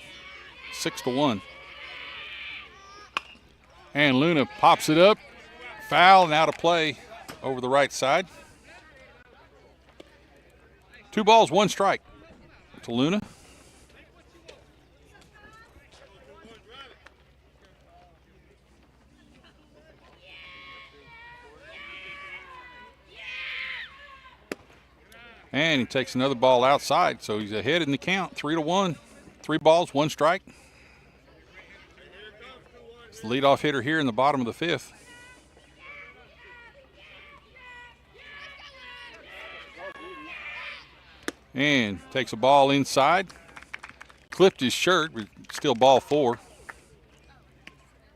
6-1. And Luna pops it up, foul and out of play over the right side. 2 balls, 1 strike to Luna. And he takes another ball outside, so he's ahead in the count, 3-1. 3 balls, 1 strike. It's the leadoff hitter here in the bottom of the 5th. And takes a ball inside. Clipped his shirt, but still ball 4.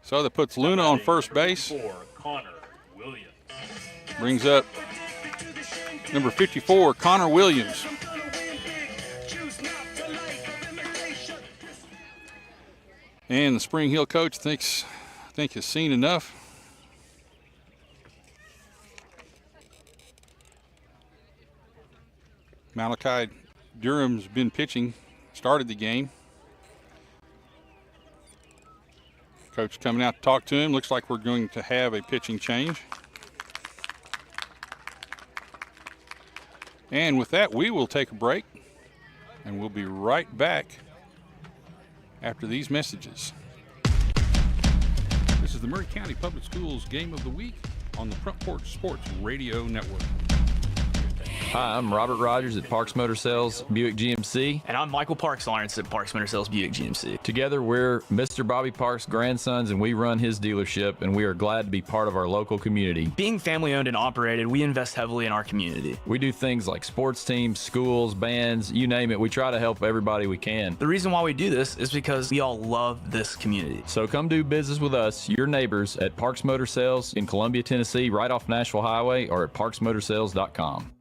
So that puts Luna on first base. Connor Williams. Brings up number 54, Connor Williams. And the Spring Hill coach thinks has seen enough. Malachi Durham's been pitching, started the game. Coach coming out to talk to him. Looks like we're going to have a pitching change. And with that, we will take a break, and we'll be right back after these messages. This is the Maury County Public Schools Game of the Week on the Front Porch Sports Radio Network. Hi, I'm Robert Rogers at Parks Motor Sales Buick GMC. And I'm Michael Parks Lawrence at Parks Motor Sales Buick GMC. Together, we're Mr. Bobby Parks' grandsons, and we run his dealership, and we are glad to be part of our local community. Being family owned and operated, we invest heavily in our community. We do things like sports teams, schools, bands, you name it. We try to help everybody we can. The reason why we do this is because we all love this community. So come do business with us, your neighbors, at Parks Motor Sales in Columbia, Tennessee, right off Nashville Highway, or at parksmotorsales.com.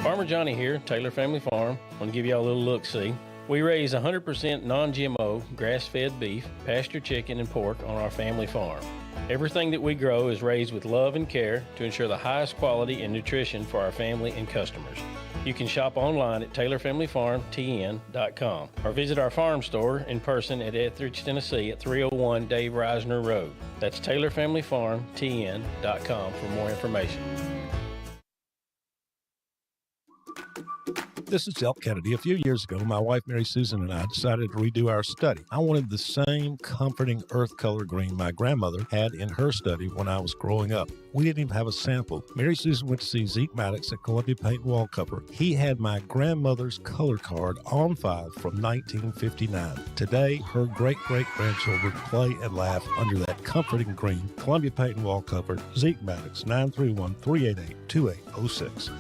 Farmer Johnny here, Taylor Family Farm. I want to give y'all a little look-see. We raise 100% non-GMO, grass-fed beef, pasture chicken, and pork on our family farm. Everything that we grow is raised with love and care to ensure the highest quality and nutrition for our family and customers. You can shop online at TaylorFamilyFarmTN.com or visit our farm store in person at Etheridge, Tennessee at 301 Dave Reisner Road. That's TaylorFamilyFarmTN.com for more information. This is Del Kennedy. A few years ago, my wife, Mary Susan, and I decided to redo our study. I wanted the same comforting earth color green my grandmother had in her study when I was growing up. We didn't even have a sample. Mary Susan went to see Zeke Maddox at Columbia Paint and Wallcover. He had my grandmother's color card on file from 1959. Today, her great-great-grandchildren play and laugh under that comforting green. Columbia Paint and Wallcover, Zeke Maddox, 931-388-2806.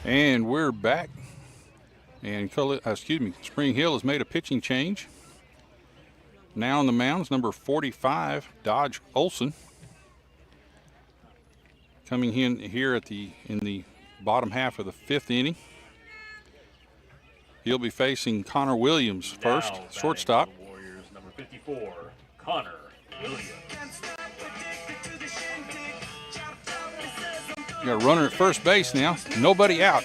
And we're back. And Spring Hill has made a pitching change. Now on the mound is number 45, Dodge Olson. Coming in here in the bottom half of the 5th inning. He'll be facing Connor Williams first, shortstop. Warriors, number 54, Connor Williams. You got a runner at first base now. Nobody out.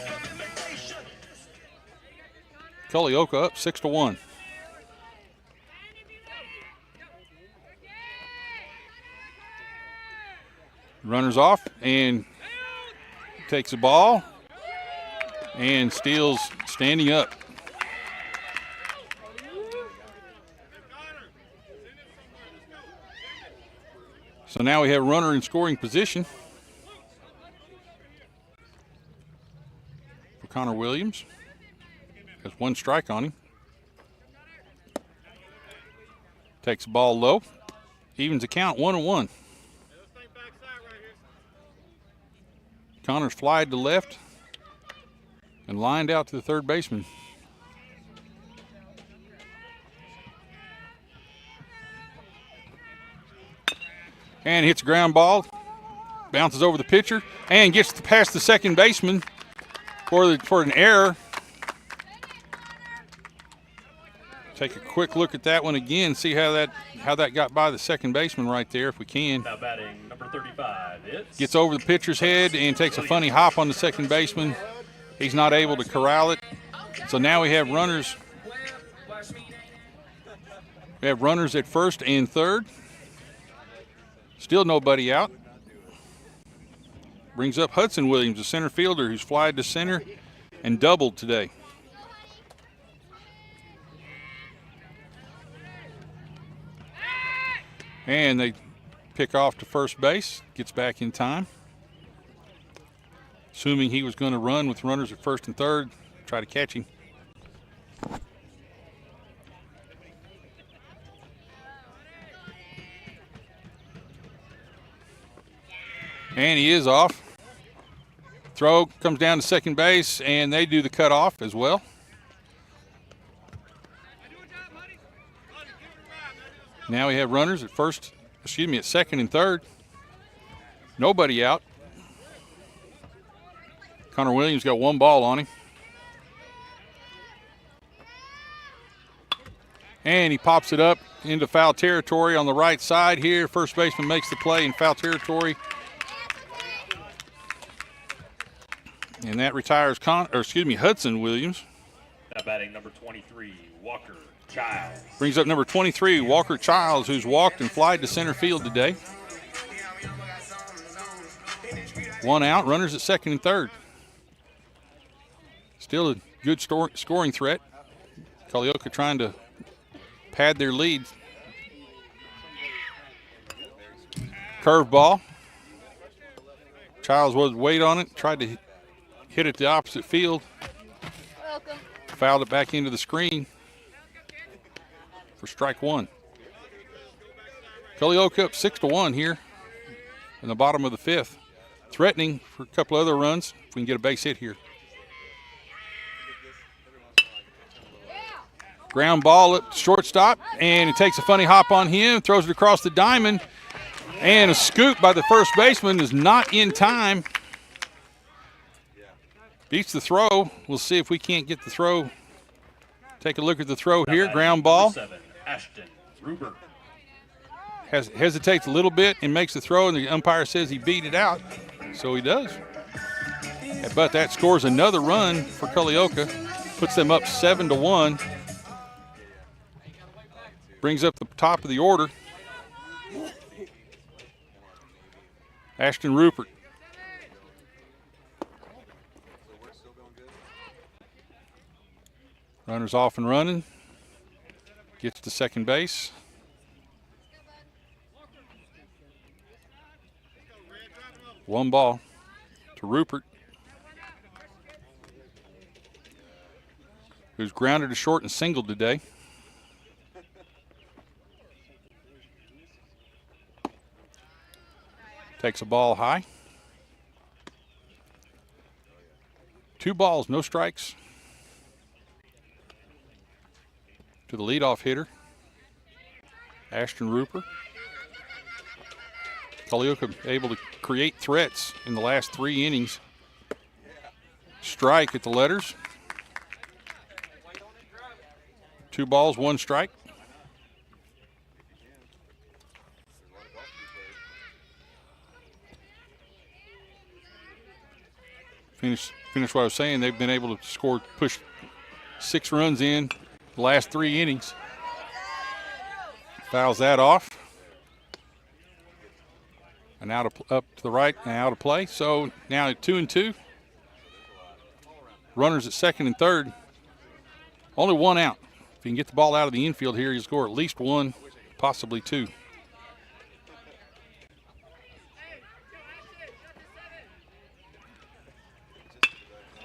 Culleoka up 6-1. Runner's off and takes the ball and steals standing up. So now we have a runner in scoring position. Connor Williams has 1 strike on him. Takes the ball low. Evens the count 1-1. Connor's flied to left and lined out to the third baseman. And hits a ground ball. Bounces over the pitcher and gets past the second baseman for an error. Take a quick look at that one again, see how that got by the second baseman right there if we can. Now batting number 35, it's gets over the pitcher's head and takes a funny hop on the second baseman. He's not able to corral it. So now we have runners. We have runners at first and third. Still nobody out. Brings up Hudson Williams, the center fielder, who's flied to center and doubled today. And they pick off to first base, gets back in time. Assuming he was going to run with runners at first and third, try to catch him. And he is off. Throw comes down to second base, and they do the cutoff as well. Now we have runners at at second and third. Nobody out. Connor Williams got one ball on him. And he pops it up into foul territory on the right side here. First baseman makes the play in foul territory. And that retires Hudson Williams. Now batting number 23, Walker Childs. Brings up number 23, Walker Childs, who's walked and flied to center field today. One out, runners at second and third. Still a good scoring threat. Culleoka trying to pad their lead. Curveball. Childs was weight on it, tried to hit it the opposite field. Fouled it back into the screen for strike one. Culleoka up 6-1 here in the bottom of the fifth. Threatening for a couple other runs if we can get a base hit here. Ground ball at shortstop, and it takes a funny hop on him, throws it across the diamond, and a scoop by the first baseman is not in time. Beats the throw. We'll see if we can't get the throw. Take a look at the throw here. Ground ball. 7, Ashton Ruber. Hesitates a little bit and makes the throw, and the umpire says he beat it out. So he does. But that scores another run for Culleoka. Puts them up 7-1. Brings up the top of the order. Ashton Rupert. Runner's off and running. Gets to second base. One ball to Rupert, who's grounded to short and singled today. Takes a ball high. 2 balls, no strikes. To the leadoff hitter, Ashton Rupert. Culleoka able to create threats in the last 3 innings. Strike at the letters. 2 balls, 1 strike. Finish what I was saying. They've been able to push 6 runs in the last 3 innings. Fouls that off. And up to the right and out of play. So now at 2-2. Runners at second and third. Only 1 out. If you can get the ball out of the infield here, you score at least 1, possibly 2.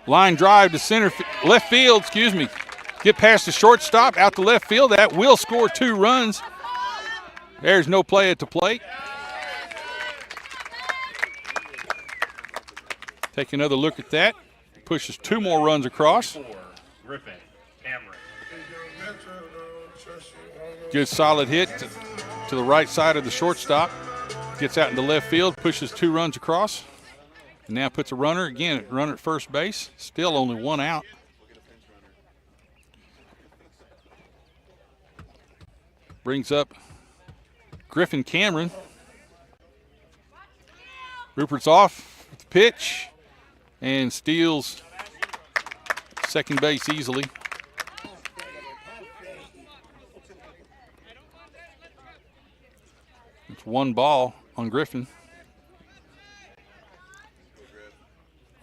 Line drive to left field, Get past the shortstop, out to left field. That will score 2 runs. There's no play at the plate. Take another look at that. Pushes 2 more runs across. Griffin Cameron. Good solid hit to the right side of the shortstop. Gets out into left field, pushes 2 runs across. And now puts a runner at first base. Still only 1 out. Brings up Griffin Cameron. Rupert's off with the pitch and steals second base easily. It's 1 ball on Griffin.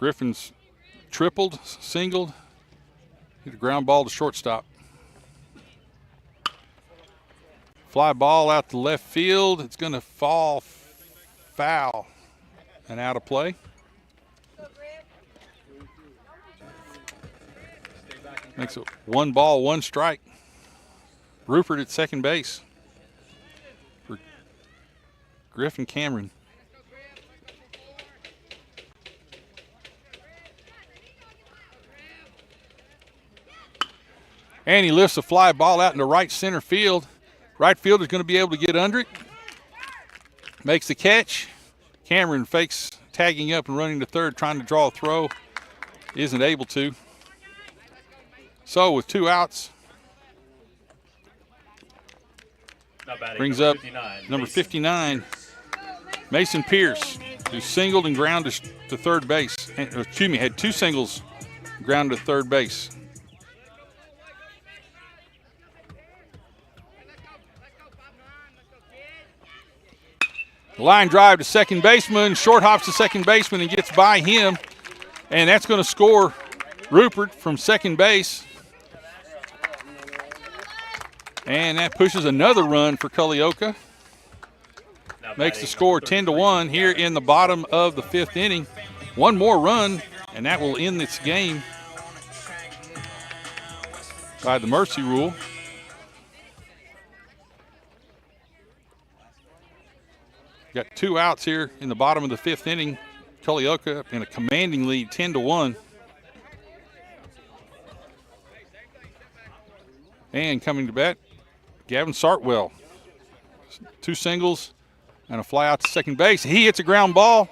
Griffin's tripled, singled, hit a ground ball to shortstop. Fly ball out to left field. It's going to fall foul and out of play. Makes it 1 ball, 1 strike. Rupert at second base for Griffin Cameron. And he lifts a fly ball out into right center field. Right fielder's going to be able to get under it. Makes the catch. Cameron fakes tagging up and running to third, trying to draw a throw. Isn't able to. So with 2 outs, brings up number 59, Mason Pierce, who singled and grounded to third base. Excuse me, had 2 singles, grounded to third base. Line drive to second baseman, short hops to second baseman and gets by him. And that's going to score Rupert from second base. And that pushes another run for Culleoka. Makes the score 10-1 here in the bottom of the 5th inning. 1 more run, and that will end this game by the mercy rule. Got 2 outs here in the bottom of the 5th inning. Culleoka in a commanding lead, 10-1. And coming to bat, Gavin Sartwell. 2 singles and a fly out to second base. He hits a ground ball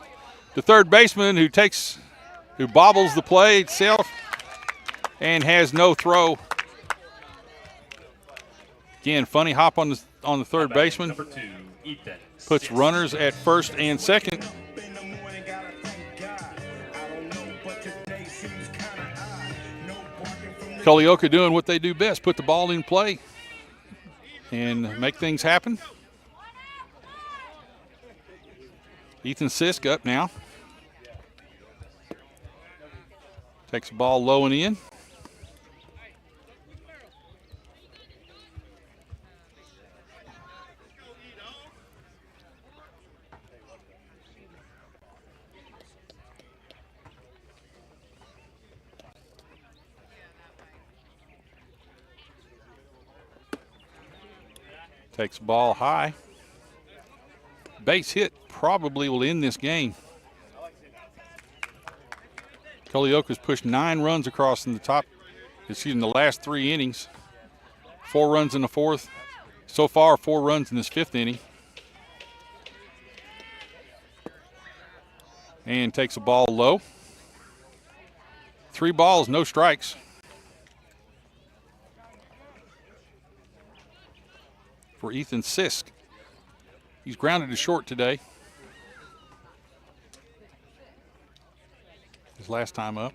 to third baseman who bobbles the play itself and has no throw. Again, funny hop on the third baseman. Number 2, Ethan. Puts runners at first and second. Culleoka doing what they do best, put the ball in play and make things happen. Ethan Sisk up now. Takes the ball low and in. Takes the ball high. Base hit probably will end this game. Culleoka's pushed 9 runs across in the last 3 innings. 4 runs in the 4th. So far, 4 runs in this 5th inning. And takes the ball low. 3 balls, no strikes. For Ethan Sisk. He's grounded to short today. His last time up.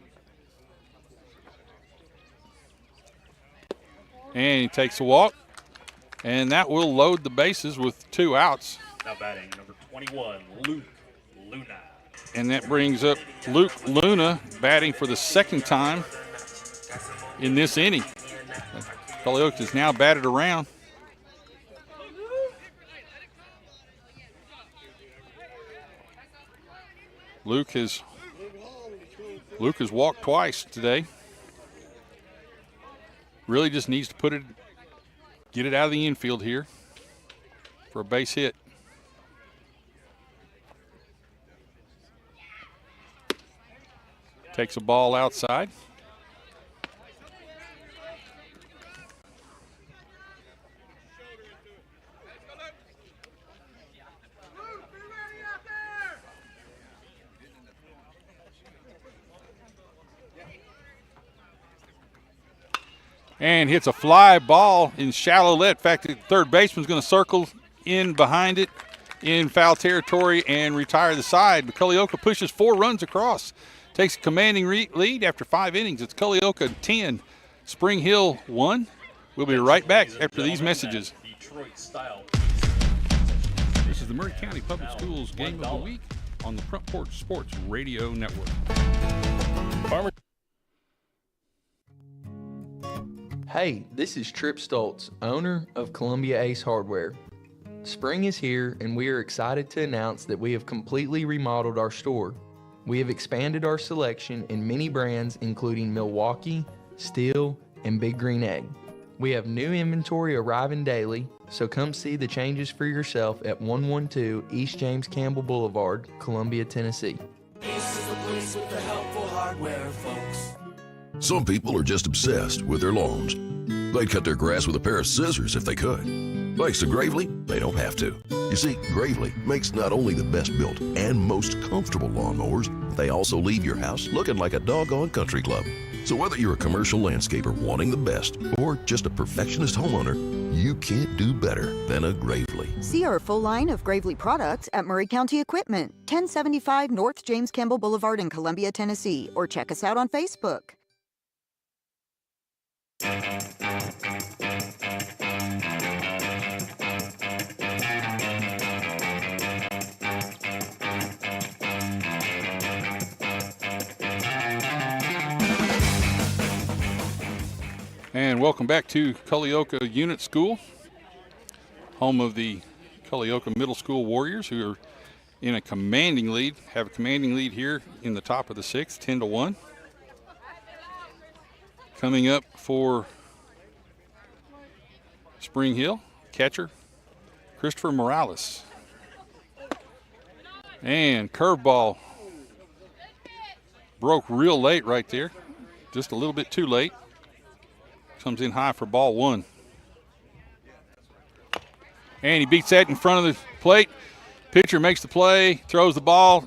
And he takes a walk. And that will load the bases with 2 outs. Now batting, number 21, Luke Luna. And that brings up Luke Luna batting for the 2nd time in this inning. Culleoka is now batted around. Luke has walked twice today. Really just needs to get it out of the infield here for a base hit. Takes a ball outside. And hits a fly ball in shallow left. In fact, the third baseman's going to circle in behind it in foul territory and retire the side. But Culleoka pushes 4 runs across. Takes a commanding lead after 5 innings. It's Culleoka 10, Spring Hill 1. We'll be right back after these messages. This is the Maury County Public Schools Game of the Week on the Front Porch Sports Radio Network. Hey, this is Trip Stoltz, owner of Columbia Ace Hardware. Spring is here, and we are excited to announce that we have completely remodeled our store. We have expanded our selection in many brands, including Milwaukee, Steel, and Big Green Egg. We have new inventory arriving daily, so come see the changes for yourself at 112 East James Campbell Boulevard, Columbia, Tennessee. Ace is the place with the helpful hardware, folks. Some people are just obsessed with their lawns. They'd cut their grass with a pair of scissors if they could. Thanks to Gravely, they don't have to. You see, Gravely makes not only the best built and most comfortable lawnmowers, they also leave your house looking like a doggone country club. So whether you're a commercial landscaper wanting the best or just a perfectionist homeowner, you can't do better than a Gravely. See our full line of Gravely products at Murray County Equipment, 1075 North James Campbell Boulevard in Columbia, Tennessee, or check us out on Facebook. And welcome back to Culleoka Unit School, home of the Culleoka Middle School Warriors, who are in a commanding lead, have a commanding lead here in the top of the sixth, 10-1. Coming up for Spring Hill, catcher Christopher Morales. And curveball broke real late right there, just a little bit too late. Comes in high for ball one. And he beats that in front of the plate. Pitcher makes the play, throws the ball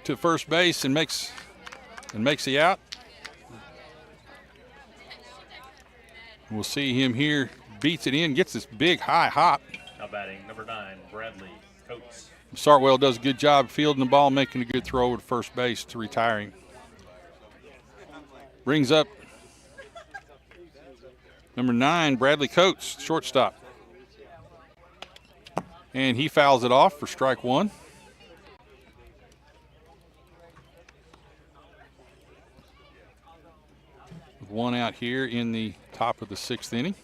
to first base and makes the out. We'll see him here, beats it in, gets this big high hop. Now batting number 9, Bradley Coates. Sartwell does a good job fielding the ball, making a good throw over to first base to retire him. Brings up number 9, Bradley Coates, shortstop. And he fouls it off for strike one. With one out here in the top of the sixth inning.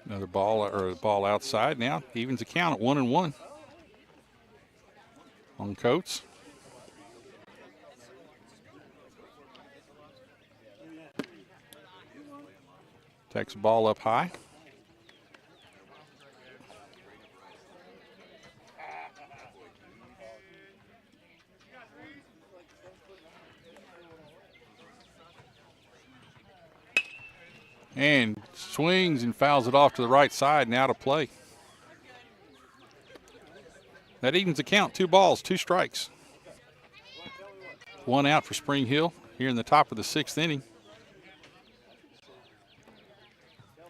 Another ball outside now. Evens the count at 1-1 on Coates. Takes the ball up high. And swings and fouls it off to the right side and out of play. That evens the count. 2 balls, 2 strikes. 1 out for Spring Hill here in the top of the sixth inning.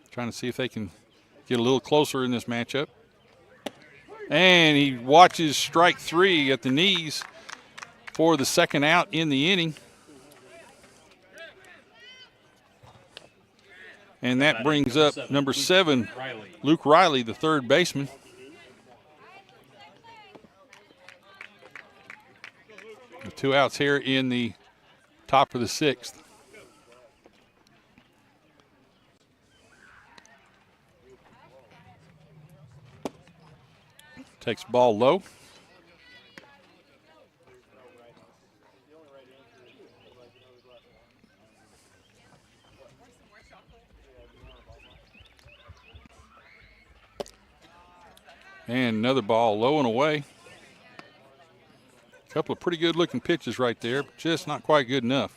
Trying to see if they can get a little closer in this matchup. And he watches strike 3 at the knees for the second out in the inning. And that brings up number 7, Luke Riley, the third baseman. The 2 outs here in the top of the sixth. Takes the ball low. And another ball low and away. A couple of pretty good looking pitches right there, but just not quite good enough.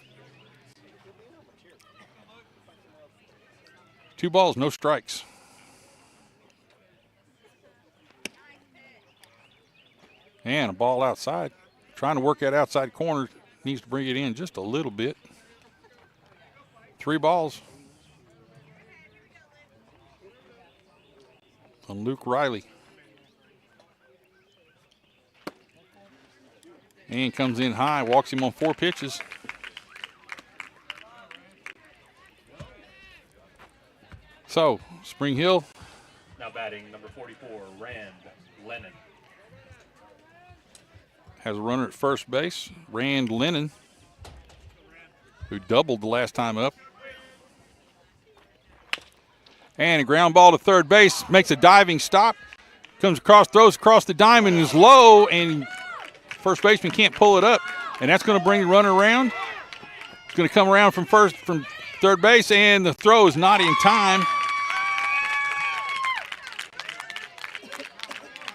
2 balls, no strikes. And a ball outside. Trying to work that outside corner. Needs to bring it in just a little bit. 3 balls on Luke Riley. And comes in high, walks him on 4 pitches. So, Spring Hill. Now batting number 44, Rand Lennon. Has a runner at first base, Rand Lennon, who doubled the last time up. And a ground ball to third base, makes a diving stop, comes across, throws across the diamond, is low, and first baseman can't pull it up. And that's going to bring the runner around. It's going to come around from third base, and the throw is not in time.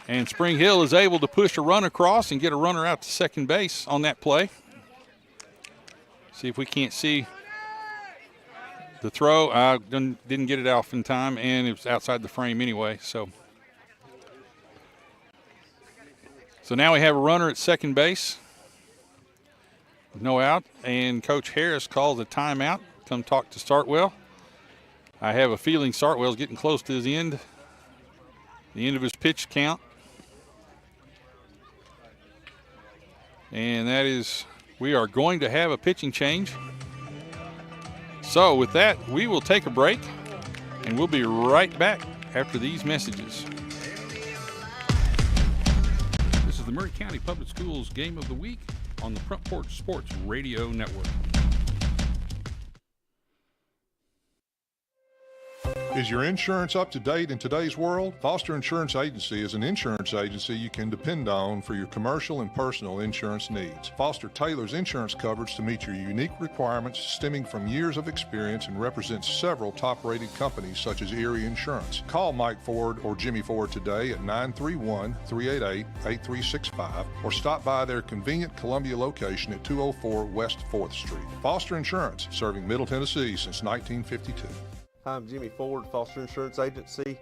And Spring Hill is able to push a run across and get a runner out to second base on that play. See if we can't see the throw. I didn't get it off in time, and it was outside the frame anyway. So now we have a runner at second base. No out, and Coach Harris calls a timeout. Come talk to Sartwell. I have a feeling Sartwell's getting close to the end of his pitch count. And that is, we are going to have a pitching change. So with that, we will take a break, and we'll be right back after these messages. This is the Maury County Public Schools Game of the Week on the Front Porch Sports Radio Network. Is your insurance up to date in today's world? Foster Insurance Agency is an insurance agency you can depend on for your commercial and personal insurance needs. Foster tailors insurance coverage to meet your unique requirements stemming from years of experience and represents several top-rated companies such as Erie Insurance. Call Mike Ford or Jimmy Ford today at 931-388-8365 or stop by their convenient Columbia location at 204 West 4th Street. Foster Insurance, serving Middle Tennessee since 1952. Hi, I'm Jimmy Ford, Foster Insurance Agency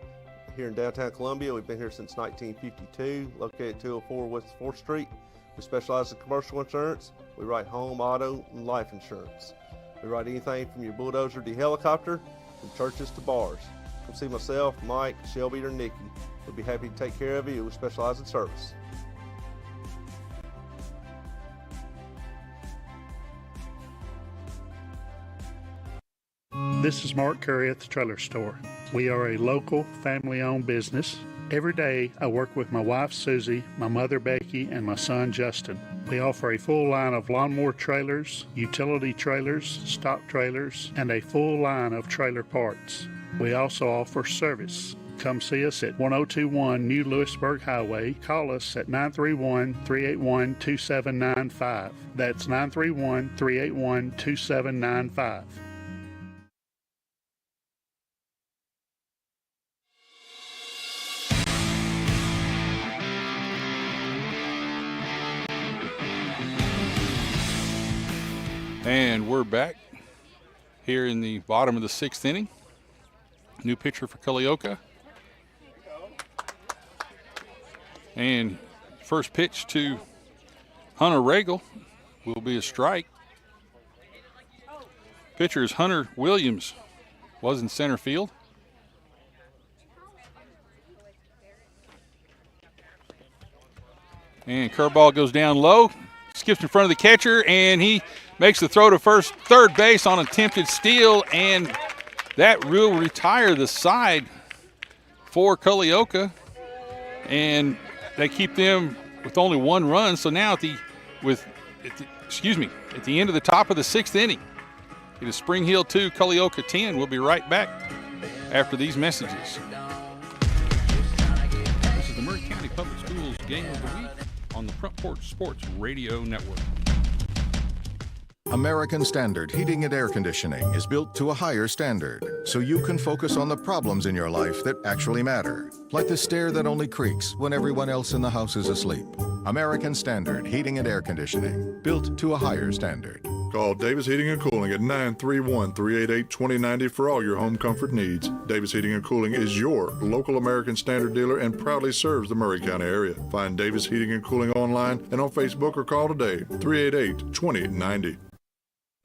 here in downtown Columbia. We've been here since 1952, located at 204 West 4th Street. We specialize in commercial insurance. We write home, auto, and life insurance. We write anything from your bulldozer to your helicopter, from churches to bars. Come see myself, Mike, Shelby, or Nikki. We'll be happy to take care of you. We specialize in service. This is Mark Curry at the Trailer Store. We are a local, family-owned business. Every day, I work with my wife, Susie, my mother, Becky, and my son, Justin. We offer a full line of lawnmower trailers, utility trailers, stock trailers, and a full line of trailer parts. We also offer service. Come see us at 1021 New Lewisburg Highway. Call us at 931-381-2795. That's 931-381-2795. And we're back here in the bottom of the sixth inning. New pitcher for Culleoka. And first pitch to Hunter Regal will be a strike. Pitcher is Hunter Williams, was in center field. And curveball goes down low, skips in front of the catcher, and he makes the throw to third base on attempted steal, and that will retire the side for Culleoka, and they keep them with only one run. So now at the end of the top of the sixth inning, it is Spring Hill 2, Culleoka 10. We'll be right back after these messages. This is the Maury County Public Schools Game of the Week on the Front Porch Sports Radio Network. American Standard Heating and Air Conditioning is built to a higher standard, so you can focus on the problems in your life that actually matter, like the stair that only creaks when everyone else in the house is asleep. American Standard Heating and Air Conditioning, built to a higher standard. Call Davis Heating and Cooling at 931-388-2090 for all your home comfort needs. Davis Heating and Cooling is your local American Standard dealer and proudly serves the Maury County area. Find Davis Heating and Cooling online and on Facebook or call today, 388-2090.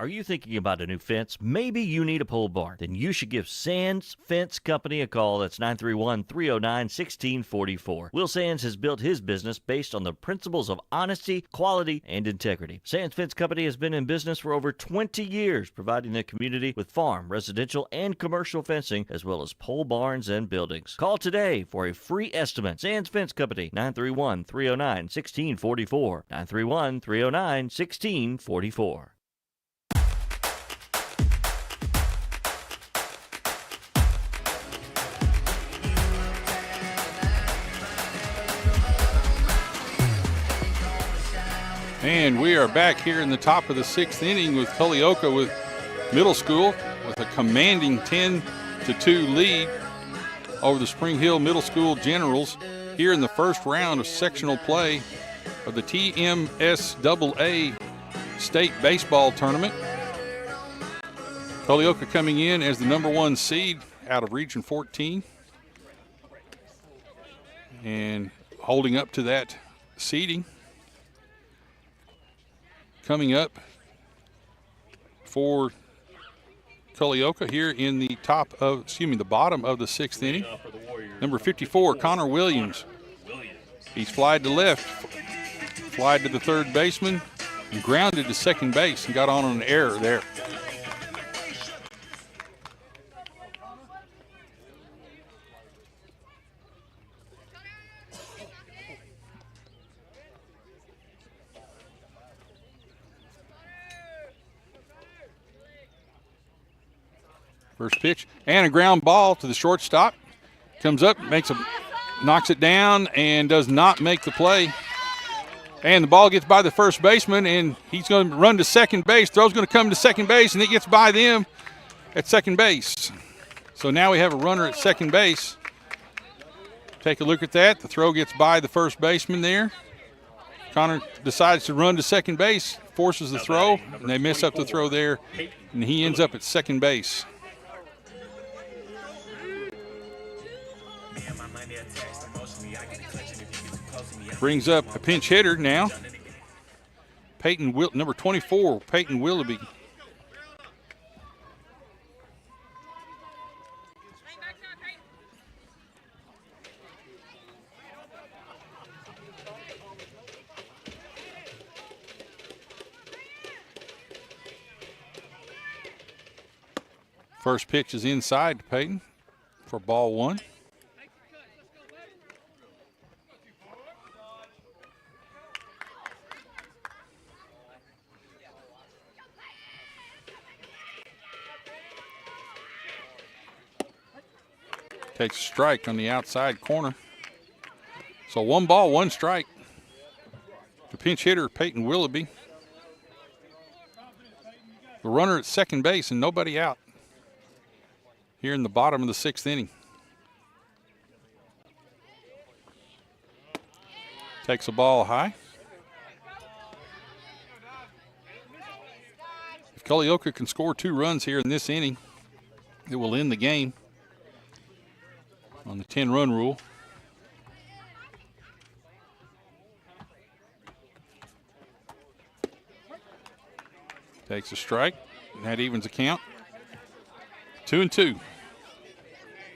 Are you thinking about a new fence? Maybe you need a pole barn. Then you should give Sands Fence Company a call. That's 931-309-1644. Will Sands has built his business based on the principles of honesty, quality, and integrity. Sands Fence Company has been in business for over 20 years, providing the community with farm, residential, and commercial fencing, as well as pole barns and buildings. Call today for a free estimate. Sands Fence Company, 931-309-1644. 931-309-1644. And we are back here in the top of the 6th inning with Culleoka with middle school with a commanding 10-2 lead over the Spring Hill Middle School Generals here in the first round of sectional play of the TMSAA State Baseball Tournament. Culleoka coming in as the #1 seed out of Region 14 and holding up to that seeding. Coming up for Culleoka here in the the bottom of the 6th inning. Number 54, Connor Williams. He's flied to left, flied to the third baseman, and grounded to second base and got on an error there. First pitch and a ground ball to the shortstop. Comes up, knocks it down, and does not make the play. And the ball gets by the first baseman, and he's going to run to second base. Throw's going to come to second base, and it gets by them at second base. So now we have a runner at second base. Take a look at that. The throw gets by the first baseman there. Connor decides to run to second base, forces the throw, and they mess up the throw there, and he ends up at second base. Brings up a pinch hitter now. Number 24, Peyton Willoughby. First pitch is inside to Peyton for ball 1. Takes a strike on the outside corner. So 1 ball, 1 strike. The pinch hitter, Peyton Willoughby. The runner at second base and nobody out here in the bottom of the 6th inning. Takes a ball high. If Culleoka can score 2 runs here in this inning, it will end the game on the 10-run rule. Takes a strike, and that evens the count. 2-2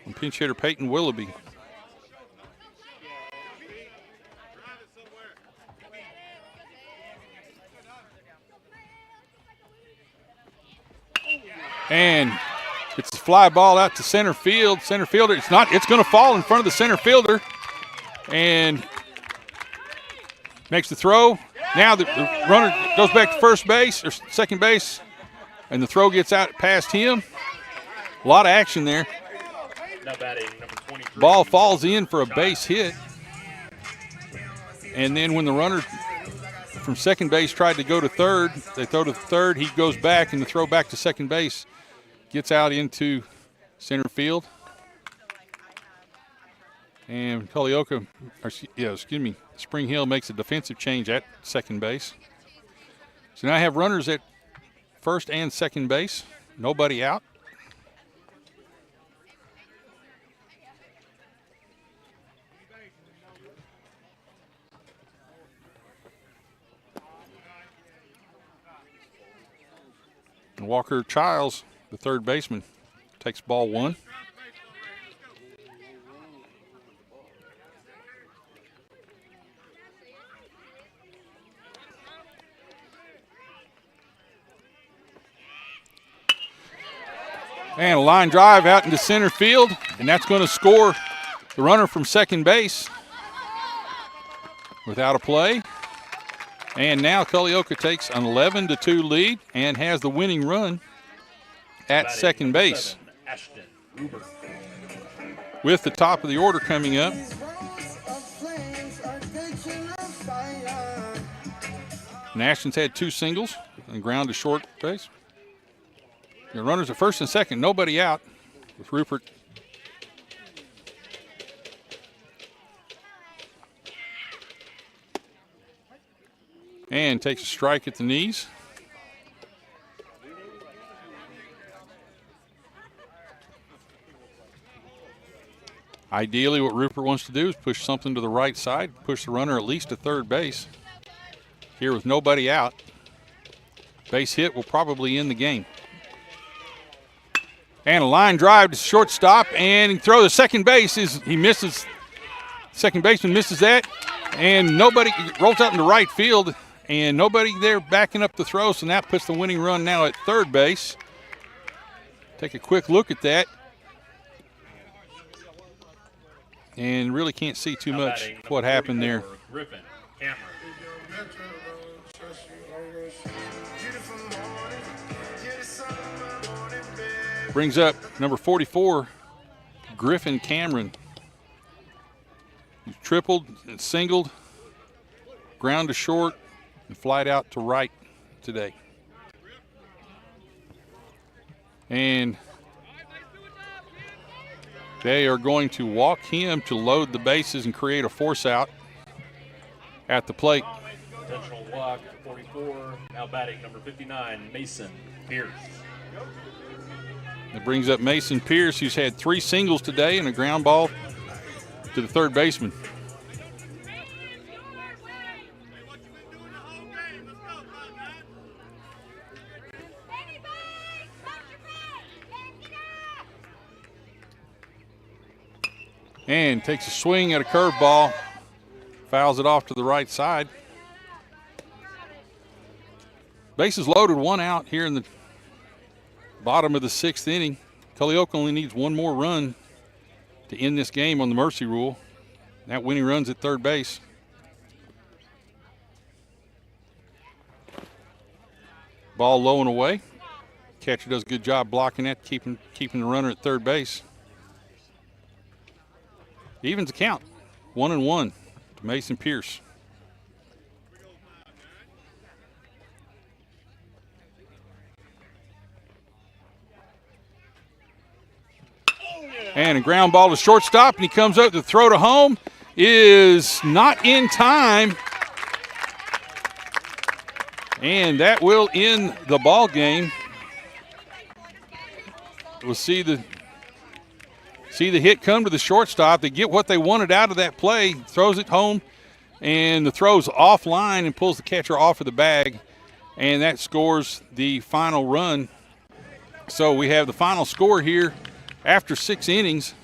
on pinch hitter Peyton Willoughby. And it's a fly ball out to center field. Center fielder, it's going to fall in front of the center fielder and makes the throw. Now the runner goes back to first base or second base, and the throw gets out past him. A lot of action there. Ball falls in for a base hit. And then when the runner from second base tried to go to third, they throw to third, he goes back, and the throw back to second base gets out into center field. And Spring Hill makes a defensive change at second base. So now I have runners at first and second base. Nobody out. Walker Childs, the third baseman, takes ball one. And a line drive out into center field, and that's going to score the runner from second base without a play. And now Culleoka takes an 11-2 lead and has the winning run at second base. With the top of the order coming up, Ashton's had 2 singles and ground to short base. The runners at first and second, nobody out with Rupert. And takes a strike at the knees. Ideally, what Rupert wants to do is push something to the right side, push the runner at least to third base. Here with nobody out, base hit will probably end the game. And a line drive to shortstop, and he throws to second base. He misses. Second baseman misses that, and nobody rolls out into right field, and nobody there backing up the throw, so that puts the winning run now at third base. Take a quick look at that. And really can't see too much what happened there. Griffin Cameron. Brings up number 44, Griffin Cameron. He's tripled and singled, ground to short, and flied out to right today. And they are going to walk him to load the bases and create a force out at the plate. Intentional walk, 44. Now batting number 59, Mason Pierce. That brings up Mason Pierce, who's had 3 singles today and a ground ball to the third baseman. And takes a swing at a curveball, fouls it off to the right side. Bases loaded, 1 out here in the bottom of the 6th inning. Culleoka only needs 1 more run to end this game on the mercy rule. That winning run's at third base. Ball low and away. Catcher does a good job blocking that, keeping the runner at third base. Evens the count, 1-1 to Mason Pierce. And a ground ball to shortstop, and he comes up to throw to home. Is not in time. And that will end the ball game. We'll see the hit come to the shortstop. They get what they wanted out of that play, throws it home, and the throw's offline and pulls the catcher off of the bag, and that scores the final run. So we have the final score here after 6 innings.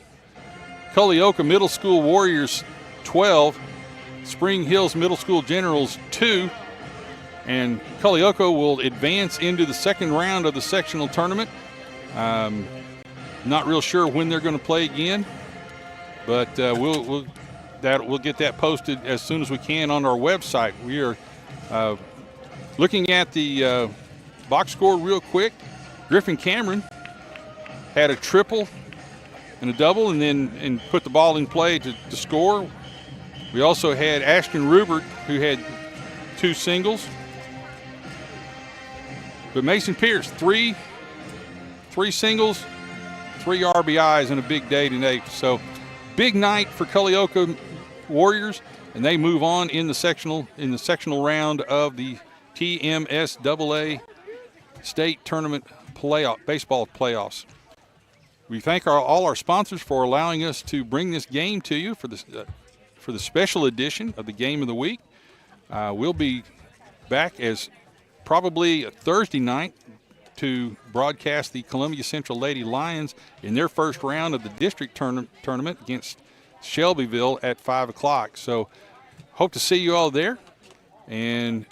Culleoka Middle School Warriors 12, Spring Hills Middle School Generals 2, and Culleoka will advance into the second round of the sectional tournament. Not real sure when they're going to play again, but we'll get that posted as soon as we can on our website. We are looking at the box score real quick. Griffin Cameron had a triple and a double, and put the ball in play to score. We also had Ashton Rupert, who had 2 singles. But Mason Pierce, three singles, 3 RBIs, and a big day today. So big night for Culleoka Warriors, and they move on in the sectional round of the TMSAA State Tournament baseball playoffs. We thank all our sponsors for allowing us to bring this game to you for the special edition of the Game of the Week. We'll be back as probably a Thursday night to broadcast the Columbia Central Lady Lions in their first round of the district tournament against Shelbyville at 5 o'clock. So hope to see you all there. And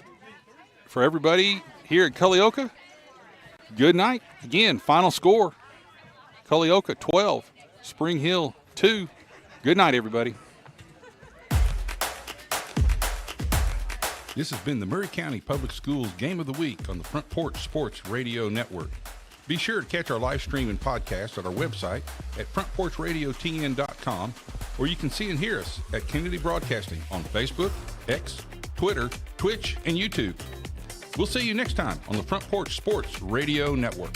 for everybody here at Culleoka, good night. Again, final score, Culleoka 12, Spring Hill 2. Good night, everybody. This has been the Maury County Public Schools Game of the Week on the Front Porch Sports Radio Network. Be sure to catch our live stream and podcast at our website at frontporchradiotn.com, or you can see and hear us at Kennedy Broadcasting on Facebook, X, Twitter, Twitch, and YouTube. We'll see you next time on the Front Porch Sports Radio Network.